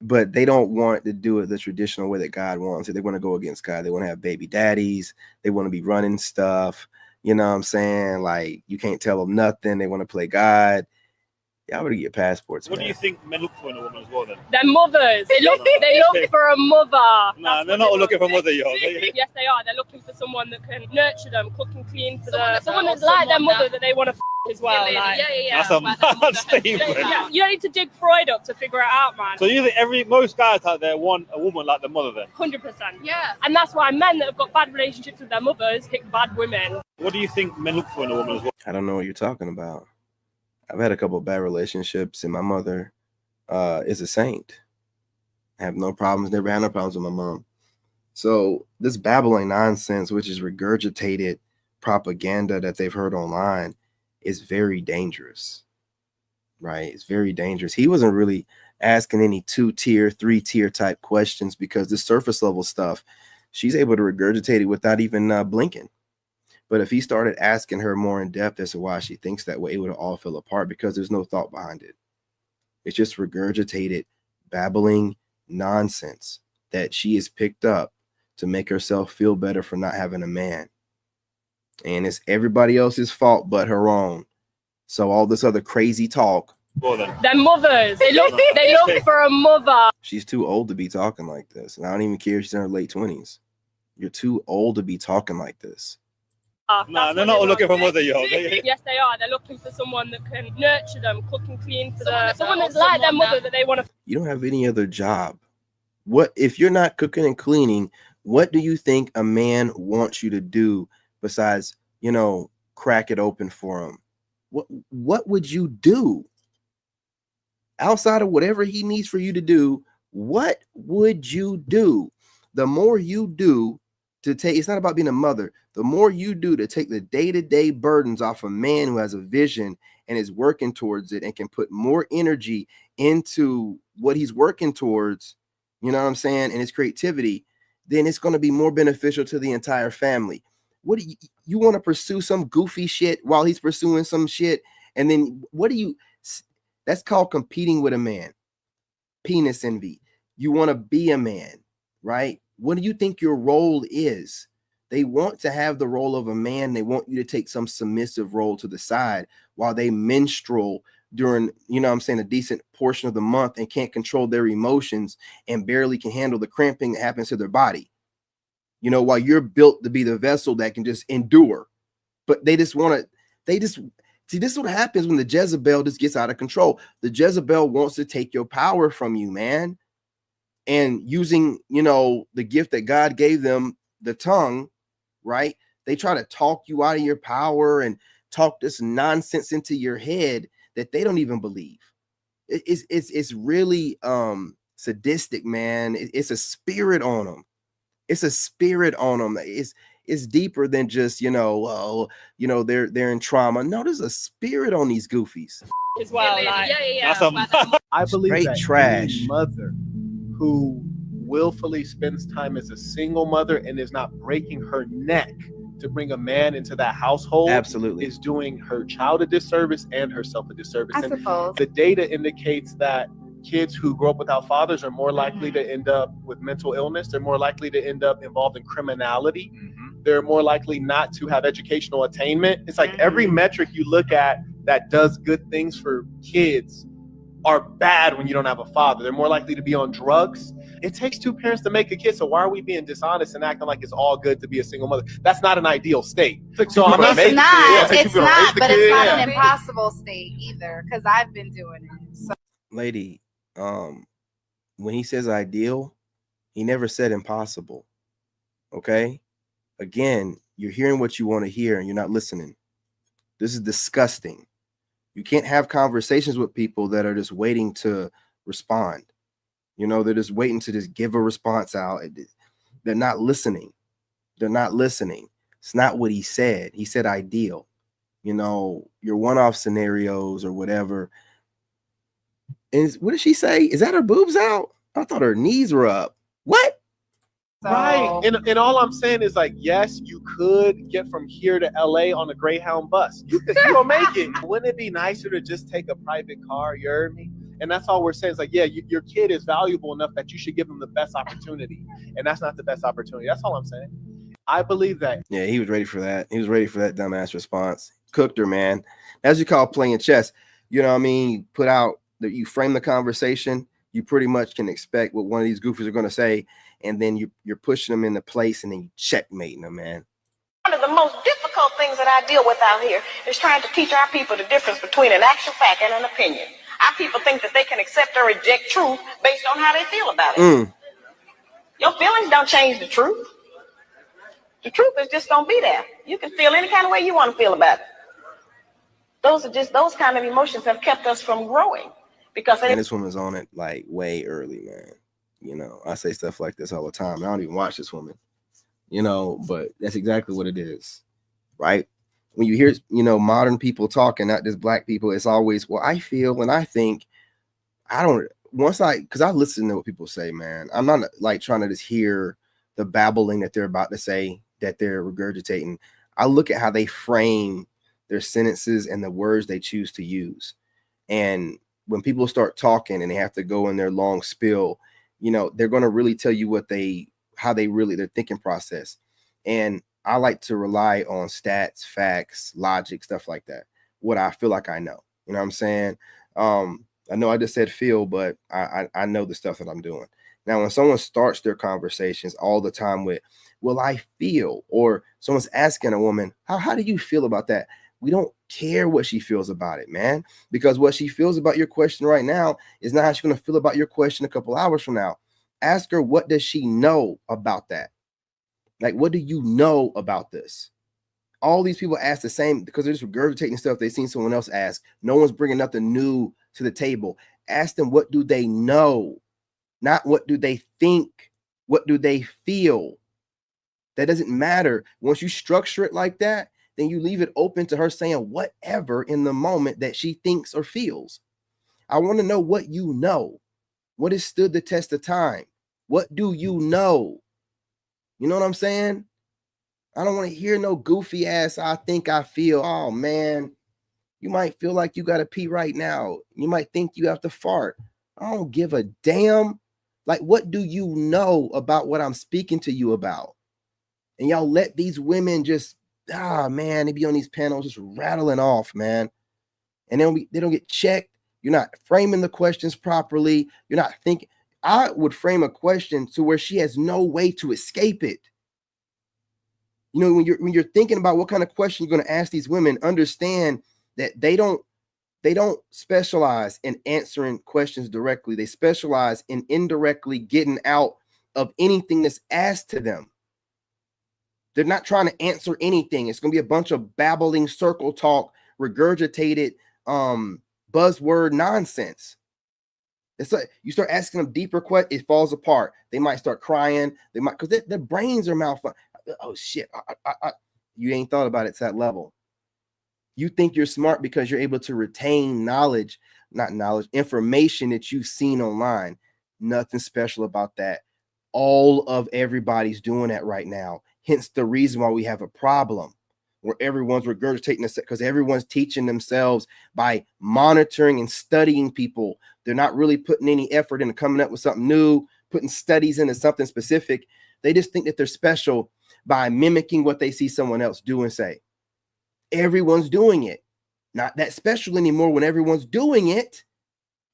but they don't want to do it the traditional way that God wants it. They want to go against God. They want to have baby daddies. They want to be running stuff. You know what I'm saying? Like, you can't tell them nothing. They want to play God. Y'all better get passports. What man. do you think men look for in a woman as well then? They're mothers. They look for a mother. Nah, they're not looking for a mother, yo. Yes, they are. They're looking for someone that can nurture them, cook and clean for someone that's like their mother that they want to as well. Yeah. That's a mad statement. Yeah. You don't need to dig Freud up to figure it out, man. So you think most guys out there want a woman like their mother then? 100%. Yeah. And that's why men that have got bad relationships with their mothers pick bad women. What do you think men look for in a woman as well? I don't know what you're talking about. I've had a couple of bad relationships, and my mother is a saint. I have no problems, never had no problems with my mom. So this babbling nonsense, which is regurgitated propaganda that they've heard online, is very dangerous, right? It's very dangerous. He wasn't really asking any 2-tier, 3-tier type questions because the surface level stuff, she's able to regurgitate it without even blinking. But if he started asking her more in depth as to why she thinks that way, it would all fall apart because there's no thought behind it. It's just regurgitated, babbling nonsense that she has picked up to make herself feel better for not having a man. And it's everybody else's fault but her own. So all this other crazy talk. They're mothers. They look for a mother. She's too old to be talking like this. And I don't even care if she's in her late 20s. You're too old to be talking like this. Nah, they're not looking for a mother, yo. Yes, they are. They're looking for someone that can nurture them, cook and clean for someone that's like their mother that they want to. You don't have any other job. What if you're not cooking and cleaning? What do you think a man wants you to do besides, crack it open for him? What would you do outside of whatever he needs for you to do? What would you do? The more you do it's not about being a mother. The more you do to take the day-to-day burdens off a man who has a vision and is working towards it and can put more energy into what he's working towards, you know what I'm saying, and his creativity, then it's going to be more beneficial to the entire family. What do you want to pursue some goofy shit while he's pursuing some shit? And then that's called competing with a man. Penis envy. You want to be a man, right? What do you think your role is? They want to have the role of a man. They want you to take some submissive role to the side while they menstrual during, you know what I'm saying, a decent portion of the month and can't control their emotions and barely can handle the cramping that happens to their body. You know, while you're built to be the vessel that can just endure. But they just want to, see, this is what happens when the Jezebel just gets out of control. The Jezebel wants to take your power from you, man. And using, you know, the gift that God gave them, the tongue, right? They try to talk you out of your power and talk this nonsense into your head that they don't even believe. It's really sadistic, man. It's a spirit on them. It's a spirit on them. It's deeper than just, you know, they're in trauma. No, there's a spirit on these goofies. As well, like, I believe Straight that trash. any mother who willfully spends time as a single mother and is not breaking her neck to bring a man into that household absolutely is doing her child a disservice and herself a disservice. I And suppose. the data indicates that kids who grow up without fathers are more likely to end up with mental illness. They're more likely to end up involved in criminality. They're more likely not to have educational attainment. It's like every metric you look at that does good things for kids are bad when you don't have a father. They're more likely to be on drugs. It takes two parents to make a kid. So why are we being dishonest and acting like it's all good to be a single mother? That's not an ideal state. So I'm not It's not. It's not, but it's not an Yeah. impossible state either, because I've been doing it. So. Lady, when he says ideal, he never said impossible. Okay? Again, you're hearing what you want to hear and you're not listening. This is disgusting. You can't have conversations with people that are just waiting to respond. You know, they're just waiting to just give a response out. They're not listening. They're not listening. It's not what he said. He said ideal. You know, your one-off scenarios or whatever. And what did she say? Is that her boobs out? I thought her knees were up. What? Right. And all I'm saying is, like, yes, you could get from here to LA on a Greyhound bus. You'll make it. Wouldn't it be nicer to just take a private car? You heard me? And that's all we're saying. It's like, yeah, your kid is valuable enough that you should give them the best opportunity. And that's not the best opportunity. That's all I'm saying. I believe that. Yeah, he was ready for that. He was ready for that dumbass response. Cooked her, man. As you call playing chess. You know what I mean? Put out that you frame the conversation. You pretty much can expect what one of these goofies are going to say. And then you're pushing them into place and then you checkmating them, man. One of the most difficult things that I deal with out here is trying to teach our people the difference between an actual fact and an opinion. Our people think that they can accept or reject truth based on how they feel about it. Your feelings don't change the truth. The truth is just gonna be there. You can feel any kind of way you want to feel about it. Those kind of emotions have kept us from growing because And this woman's on it like way early, man. You know, I say stuff like this all the time. I don't even watch this woman, you know, but that's exactly what it is, right? When you hear, you know, modern people talking, not just black people, it's always, well, I feel and I think. Because I listen to what people say, man. I'm not like trying to just hear the babbling that they're about to say, that they're regurgitating. I look at how they frame their sentences and the words they choose to use. And when people start talking and they have to go in their long spill, you know, they're going to really tell you their thinking process. And I like to rely on stats, facts, logic, stuff like that. What I feel like I know, you know what I'm saying? I know I just said feel, but I know the stuff that I'm doing. Now, when someone starts their conversations all the time with, well, I feel, or someone's asking a woman, how do you feel about that? We don't care what she feels about it, man, because what she feels about your question right now is not how she's going to feel about your question a couple hours from now. Ask her, what does she know about that? Like, what do you know about this? All these people ask the same because they're just regurgitating stuff they've seen someone else ask. No one's bringing nothing new to the table. Ask them, what do they know? Not what do they think? What do they feel? That doesn't matter. Once you structure it like that, then you leave it open to her saying whatever in the moment that she thinks or feels. I want to know what you know. What has stood the test of time? What do you know? You know what I'm saying? I don't want to hear no goofy ass, I think I feel. Oh, man. You might feel like you got to pee right now. You might think you have to fart. I don't give a damn. Like, what do you know about what I'm speaking to you about? And y'all let these women just, man, they be on these panels just rattling off, man. And they don't get checked. You're not framing the questions properly. You're not thinking. I would frame a question to where she has no way to escape it. You know, when you're thinking about what kind of question you're going to ask these women, understand that they don't specialize in answering questions directly. They specialize in indirectly getting out of anything that's asked to them. They're not trying to answer anything. It's going to be a bunch of babbling, circle talk, regurgitated buzzword nonsense. It's like you start asking them deeper questions, it falls apart. They might start crying. They might, because their brains are malfunctioning. Oh shit! You ain't thought about it to that level. You think you're smart because you're able to retain knowledge, not knowledge, information that you've seen online. Nothing special about that. All of everybody's doing that right now. Hence the reason why we have a problem where everyone's regurgitating this, because everyone's teaching themselves by monitoring and studying people. They're not really putting any effort into coming up with something new, putting studies into something specific. They just think that they're special by mimicking what they see someone else do and say. Everyone's doing it. Not that special anymore when everyone's doing it,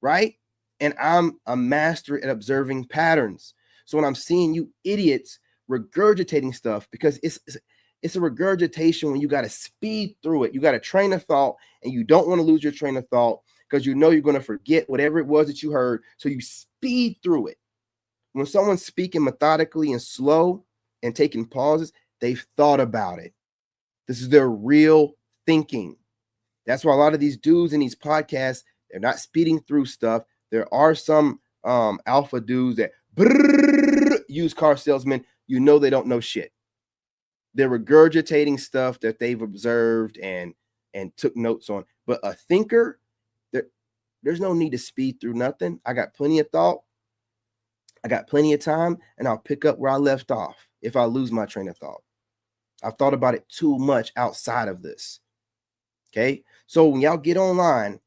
right? And I'm a master at observing patterns. So when I'm seeing you idiots regurgitating stuff, because it's a regurgitation when you got to speed through it. You got a train of thought and you don't want to lose your train of thought because you know you're going to forget whatever it was that you heard. So you speed through it. When someone's speaking methodically and slow and taking pauses, they've thought about it. This is their real thinking. That's why a lot of these dudes in these podcasts, they're not speeding through stuff. There are some alpha dudes that used car salesmen. You know they don't know shit. They're regurgitating stuff that they've observed and took notes on. But a thinker, there's no need to speed through nothing. I got plenty of thought. I got plenty of time, and I'll pick up where I left off if I lose my train of thought. I've thought about it too much outside of this. Okay? So when y'all get online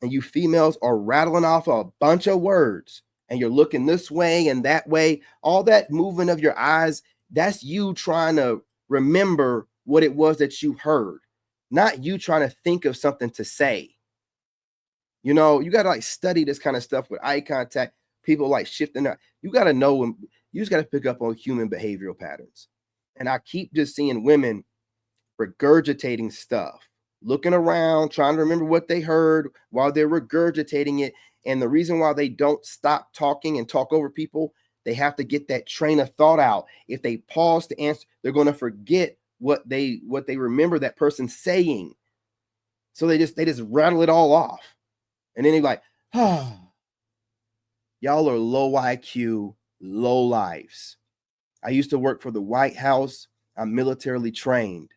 and you females are rattling off a bunch of words and you're looking this way and that way, all that movement of your eyes, that's you trying to remember what it was that you heard, not you trying to think of something to say. You know, you got to like study this kind of stuff with eye contact. People like shifting up. You got to know when you just got to pick up on human behavioral patterns. And I keep just seeing women regurgitating stuff, looking around, trying to remember what they heard while they're regurgitating it. And the reason why they don't stop talking and talk over people, they have to get that train of thought out. If they pause to answer, they're going to forget what they remember that person saying. So they just rattle it all off. And then they're like, y'all are low IQ, low lives. I used to work for the White House. I'm militarily trained.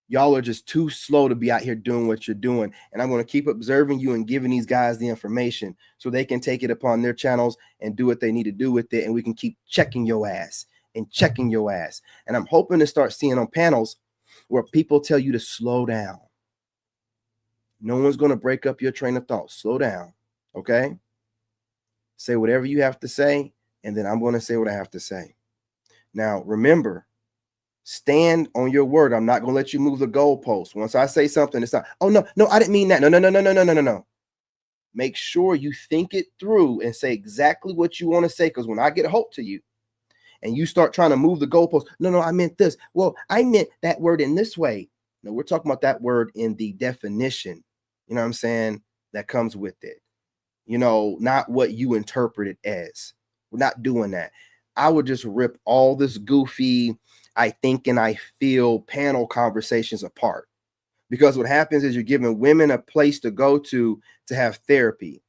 Y'all are just too slow to be out here doing what you're doing. And I'm going to keep observing you and giving these guys the information so they can take it upon their channels and do what they need to do with it. And we can keep checking your ass and checking your ass. And I'm hoping to start seeing on panels where people tell you to slow down. No one's going to break up your train of thought. Slow down. Okay? Say whatever you have to say, and then I'm going to say what I have to say. Now, remember, stand on your word. I'm not going to let you move the goalpost. Once I say something, it's not, oh, no, I didn't mean that. No. Make sure you think it through and say exactly what you want to say, because when I get a hold to you and you start trying to move the goalpost, no, I meant this. Well, I meant that word in this way. No, we're talking about that word in the definition, you know what I'm saying, that comes with it. You know, not what you interpret it as. We're not doing that. I would just rip all this goofy, I think and I feel panel conversations apart. Because what happens is you're giving women a place to go to have therapy.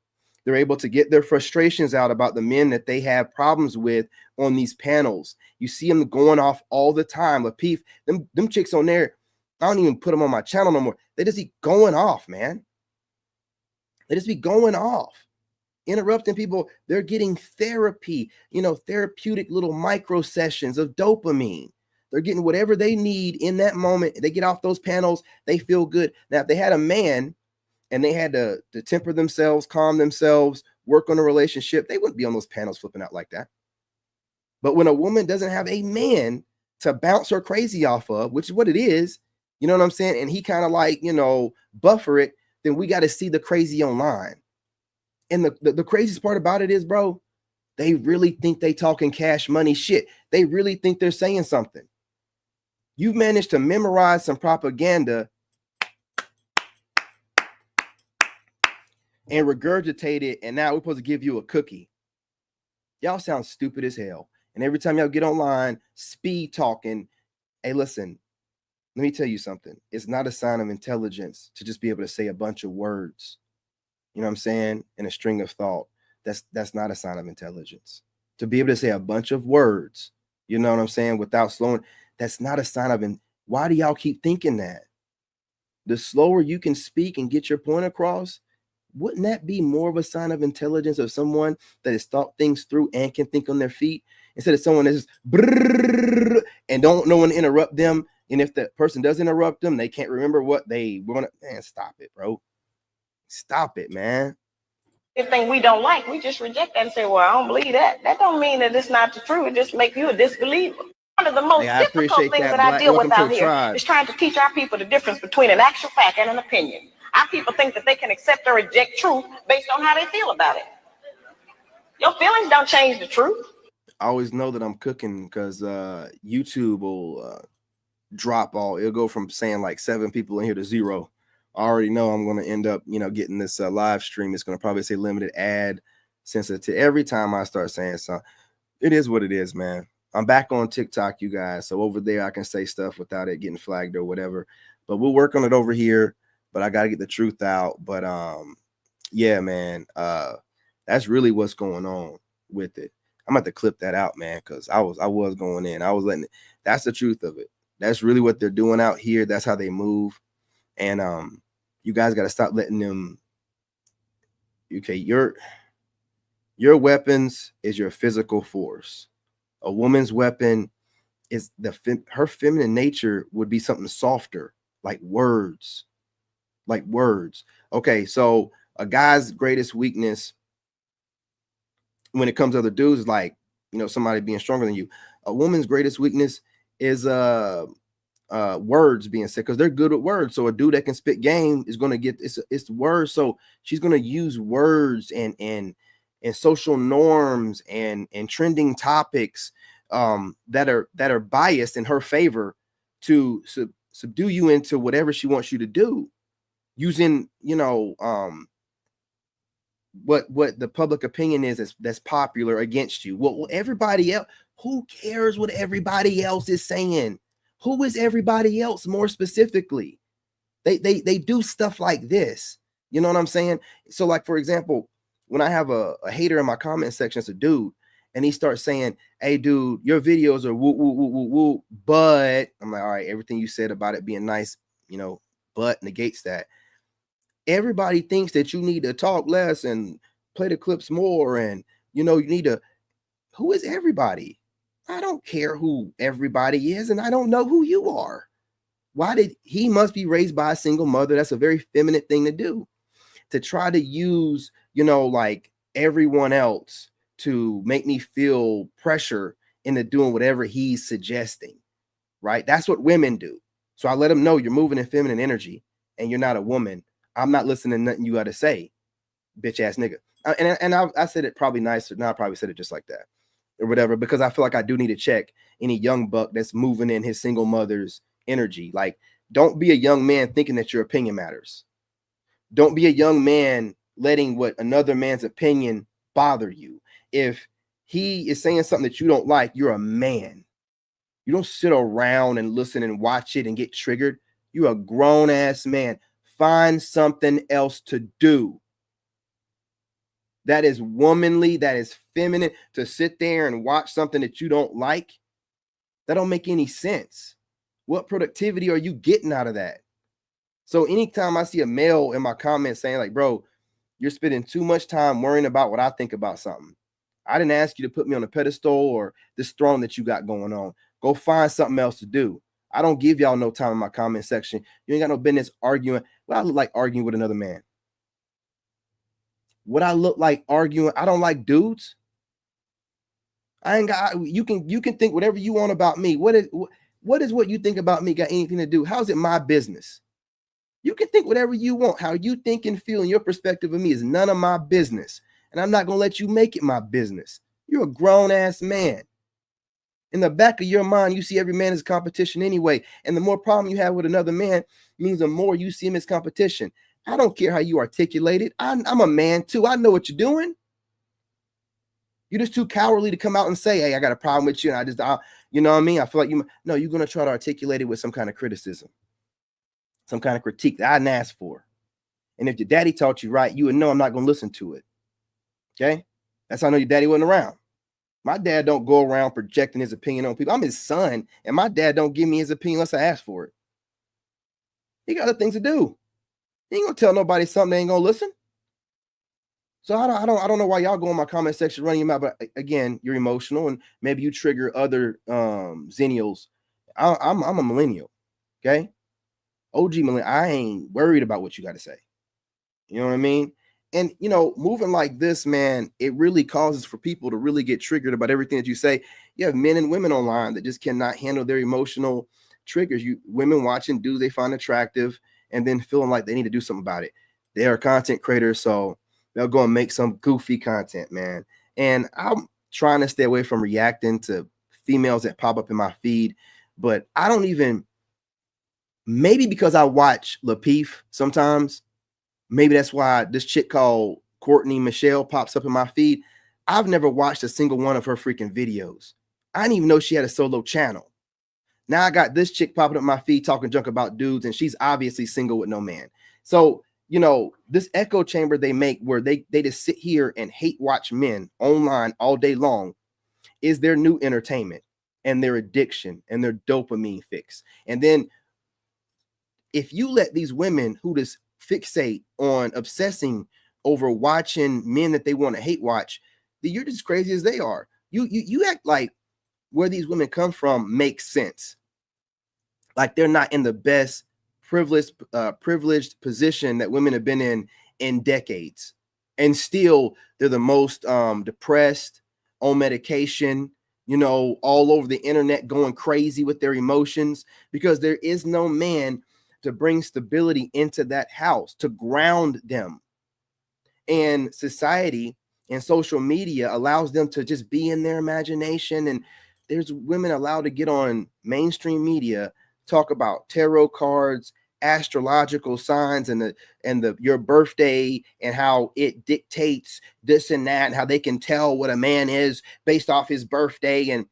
They're able to get their frustrations out about the men that they have problems with on these panels. You see them going off all the time. Lapeef, them chicks on there, I don't even put them on my channel no more. They just be going off, man. They just be going off, interrupting people. They're getting therapy, therapeutic little micro sessions of dopamine. They're getting whatever they need in that moment. They get off those panels, they feel good. Now, if they had a man and they had to temper themselves, calm themselves, work on a relationship, they wouldn't be on those panels flipping out like that. But when a woman doesn't have a man to bounce her crazy off of, which is what it is, you know what I'm saying? And he kind of like, buffer it, then we got to see the crazy online. And the craziest part about it is, bro, they really think they talking cash money shit. They really think they're saying something. You've managed to memorize some propaganda and regurgitate it, and now we're supposed to give you a cookie. Y'all sound stupid as hell. And every time y'all get online, speed talking. Hey, listen, let me tell you something. It's not a sign of intelligence to just be able to say a bunch of words, you know what I'm saying, in a string of thought. That's not a sign of intelligence. To be able to say a bunch of words, you know what I'm saying, without slowing, that's not a sign of why do y'all keep thinking that? The slower you can speak and get your point across, wouldn't that be more of a sign of intelligence of someone that has thought things through and can think on their feet, instead of someone that's just and don't know when to interrupt them? And if the person does interrupt them, they can't remember what they want to. Man, stop it, bro. Stop it, man. Anything we don't like, we just reject that and say, well, I don't believe that. That don't mean that it's not the truth. It just makes you a disbeliever. One of the most difficult things that I deal with out here is trying to teach our people the difference between an actual fact and an opinion. Our people think that they can accept or reject truth based on how they feel about it. Your feelings don't change the truth. I always know that I'm cooking because YouTube will drop all. It'll go from saying like 7 people in here to 0. I already know I'm going to end up, getting this live stream. It's going to probably say limited ad sensitive. Every time I start saying something, it is what it is, man. I'm back on TikTok, you guys. So over there, I can say stuff without it getting flagged or whatever. But we'll work on it over here. But I got to get the truth out. But yeah, man, that's really what's going on with it. I'm going to have to clip that out, man, because I was going in. I was letting it. That's the truth of it. That's really what they're doing out here. That's how they move. And you guys got to stop letting them. Okay, your weapons is your physical force. A woman's weapon is her feminine nature would be something softer, like words. Okay, so a guy's greatest weakness when it comes to other dudes is like, somebody being stronger than you. A woman's greatest weakness is words being said, because they're good at words. So a dude that can spit game is going to get it's words. So she's going to use words and social norms and trending topics that are biased in her favor to subdue you into whatever she wants you to do, using what the public opinion is that's popular against you. Well, everybody else, who cares what everybody else is saying? Who is everybody else more specifically? They do stuff like this. You know what I'm saying? So like, for example, when I have a hater in my comment section, it's a dude, and he starts saying, hey, dude, your videos are woo, woo, woo, woo, woo. But I'm like, all right, everything you said about it being nice, but negates that. Everybody thinks that you need to talk less and play the clips more. And, you need to, who is everybody? I don't care who everybody is, and I don't know who you are. He must be raised by a single mother. That's a very feminine thing to do, to try to use, like everyone else to make me feel pressure into doing whatever he's suggesting, right? That's what women do. So I let him know, you're moving in feminine energy and you're not a woman. I'm not listening to nothing you got to say, bitch ass nigga. And I said it probably nicer. No, I probably said it just like that or whatever, because I feel like I do need to check any young buck that's moving in his single mother's energy. Like, don't be a young man thinking that your opinion matters. Don't be a young man letting what another man's opinion bother you. If he is saying something that you don't like, you're a man. You don't sit around and listen and watch it and get triggered. You're a grown ass man. Find something else to do. that is womanly, that is feminine, to sit there and watch something that you don't like? That don't make any sense. What productivity are you getting out of that? So anytime I see a male in my comments saying like, bro, you're spending too much time worrying about what I think about something. I didn't ask you to put me on a pedestal or this throne that you got going on. Go find something else to do. I don't give y'all no time in my comment section. You ain't got no business arguing. Well, I look like arguing with another man. What I look like arguing, I don't like dudes. I ain't got, you can think whatever you want about me. What is what you think about me got anything to do? How's it my business? You can think whatever you want. How you think and feel and your perspective of me is none of my business. And I'm not going to let you make it my business. You're a grown ass man. In the back of your mind, you see every man as competition anyway. And the more problem you have with another man means the more you see him as competition. I don't care how you articulate it. I'm a man too. I know what you're doing. You're just too cowardly to come out and say, hey, I got a problem with you. And you know what I mean? I feel like you're going to try to articulate it with some kind of criticism, some kind of critique that I didn't ask for. And if your daddy taught you right, you would know I'm not going to listen to it. Okay? That's how I know your daddy wasn't around. My dad don't go around projecting his opinion on people. I'm his son, and my dad don't give me his opinion unless I ask for it. He got other things to do. He ain't gonna tell nobody something they ain't gonna listen. So I don't know why y'all go in my comment section running your mouth. But again, you're emotional, and maybe you trigger other zennials. I'm a millennial, okay? OG millennial. I ain't worried about what you got to say. You know what I mean? And, moving like this, man, it really causes for people to really get triggered about everything that you say. You have men and women online that just cannot handle their emotional triggers. Women watching dudes they find attractive and then feeling like they need to do something about it. They are content creators, so they'll go and make some goofy content, man. And I'm trying to stay away from reacting to females that pop up in my feed, but I don't even, maybe because I watch Lapeef sometimes, maybe that's why this chick called Courtney Michelle pops up in my feed. I've never watched a single one of her freaking videos. I didn't even know she had a solo channel. Now I got this chick popping up my feed talking junk about dudes, and she's obviously single with no man. So, this echo chamber they make where they just sit here and hate watch men online all day long is their new entertainment and their addiction and their dopamine fix. And then if you let these women who just fixate on obsessing over watching men that they want to hate watch, then you're just as crazy as they are. You act like where these women come from makes sense. Like they're not in the best privileged position that women have been in decades. And still they're the most depressed, on medication, all over the internet going crazy with their emotions because there is no man to bring stability into that house, to ground them. And society and social media allows them to just be in their imagination. And there's women allowed to get on mainstream media, talk about tarot cards, astrological signs, and your birthday and how it dictates this and that, and how they can tell what a man is based off his birthday. And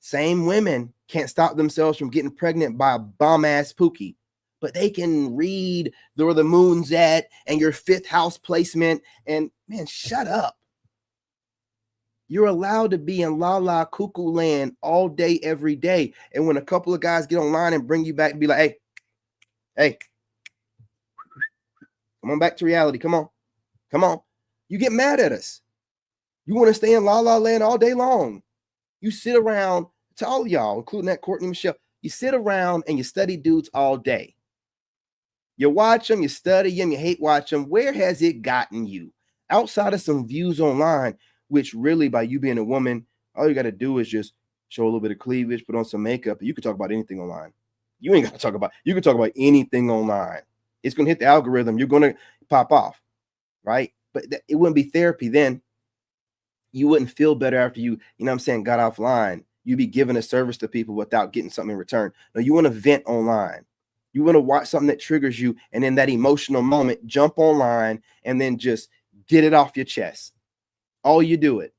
same women can't stop themselves from getting pregnant by a bum ass Pookie, but they can read where the moon's at and your 5th house placement. And man, shut up. You're allowed to be in la la cuckoo land all day, every day. And when a couple of guys get online and bring you back and be like, hey, come on back to reality. Come on. You get mad at us. You want to stay in la la land all day long. You sit around, to all y'all, including that Courtney Michelle, you sit around and you study dudes all day. You watch them, you study them, you hate watch them. Where has it gotten you? Outside of some views online, which really by you being a woman, all you got to do is just show a little bit of cleavage, put on some makeup, and you can talk about anything online. You ain't got to talk about, you can talk about anything online. It's going to hit the algorithm. You're going to pop off, right? But it wouldn't be therapy then. You wouldn't feel better after you know what I'm saying, got offline. You'd be giving a service to people without getting something in return. No, you want to vent online. You want to watch something that triggers you, and in that emotional moment, jump online and then just get it off your chest. All you do it.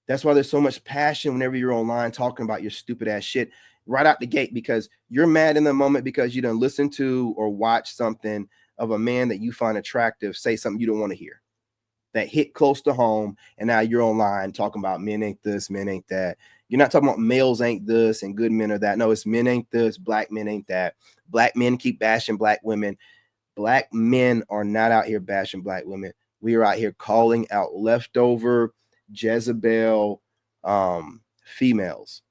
That's why there's so much passion whenever you're online talking about your stupid ass shit right out the gate, because you're mad in the moment because you done listen to or watch something of a man that you find attractive say something you don't want to hear. that hit close to home, and now you're online talking about men ain't this, men ain't that. You're not talking about males ain't this and good men are that. No, it's men ain't this, black men ain't that. Black men keep bashing black women. Black men are not out here bashing black women. We are out here calling out leftover Jezebel females.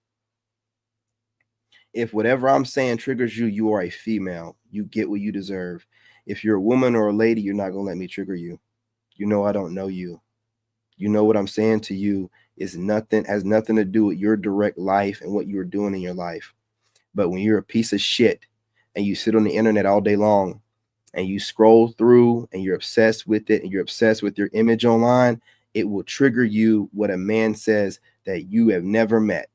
If whatever I'm saying triggers you, you are a female. You get what you deserve. If you're a woman or a lady, you're not going to let me trigger you. You know I don't know you. You know what I'm saying to you has nothing to do with your direct life and what you're doing in your life. But when you're a piece of shit and you sit on the internet all day long and you scroll through and you're obsessed with it and you're obsessed with your image online, it will trigger you what a man says that you have never met.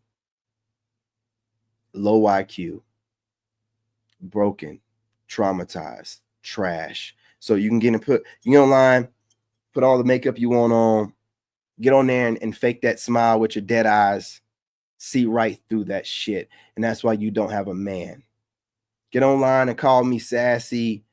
Low IQ, broken, traumatized, trash. So you can get online, put all the makeup you want on, get on there and fake that smile with your dead eyes, see right through that shit. And that's why you don't have a man. Get online and call me sassy,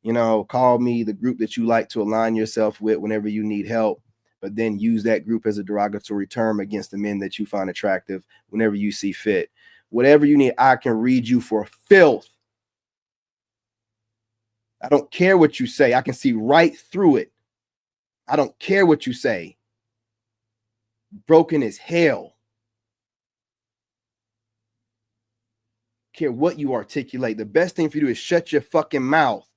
call me the group that you like to align yourself with whenever you need help, but then use that group as a derogatory term against the men that you find attractive whenever you see fit. Whatever you need, I can read you for filth. I don't care what you say. I can see right through it. I don't care what you say. Broken as hell. Care what you articulate. The best thing for you to do is shut your fucking mouth.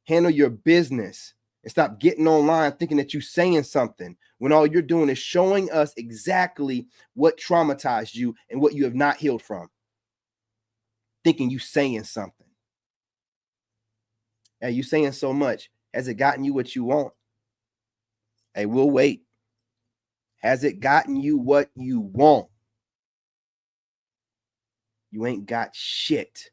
Handle your business and stop getting online thinking that you're saying something when all you're doing is showing us exactly what traumatized you and what you have not healed from. Thinking you saying something. Hey, you saying so much. Has it gotten you what you want? Hey, we'll wait. Has it gotten you what you want? You ain't got shit.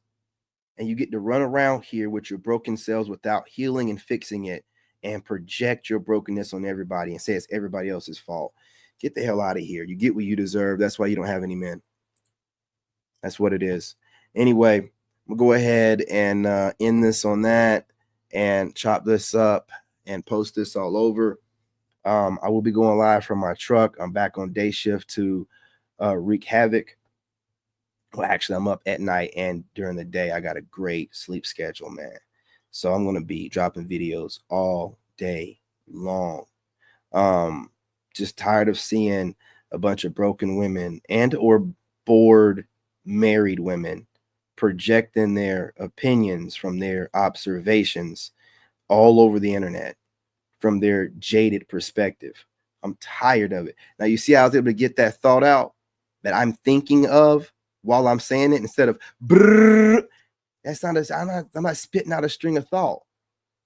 And you get to run around here with your broken selves without healing and fixing it and project your brokenness on everybody and say it's everybody else's fault. Get the hell out of here. You get what you deserve. That's why you don't have any men. That's what it is. Anyway, we'll go ahead and end this on that and chop this up and post this all over. I will be going live from my truck. I'm back on day shift to wreak havoc. Well, actually, I'm up at night and during the day. I got a great sleep schedule, man. So I'm going to be dropping videos all day long. Just tired of seeing a bunch of broken women and or bored married women projecting their opinions from their observations all over the internet from their jaded perspective. I'm tired of it. Now, you see, I was able to get that thought out that I'm thinking of while I'm saying it instead of brrr. That's not I'm not spitting out a string of thought.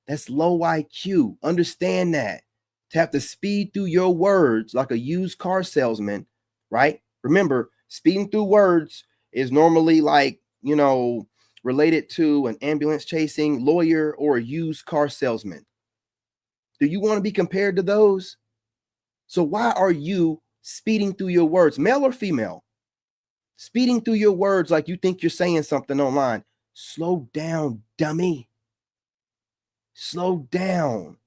That's low IQ. Understand that. To have to speed through your words like a used car salesman, right? Remember, speeding through words is normally like, related to an ambulance chasing lawyer or a used car salesman. Do you want to be compared to those? So why are you speeding through your words, male or female? Speeding through your words like you think you're saying something online. Slow down, dummy. Slow down.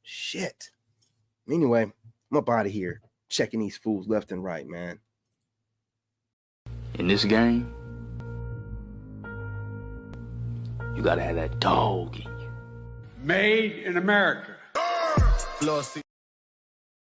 Shit. Anyway, I'm up out of here. Checking these fools left and right, man. In this game, you gotta have that dog in you. Made in America.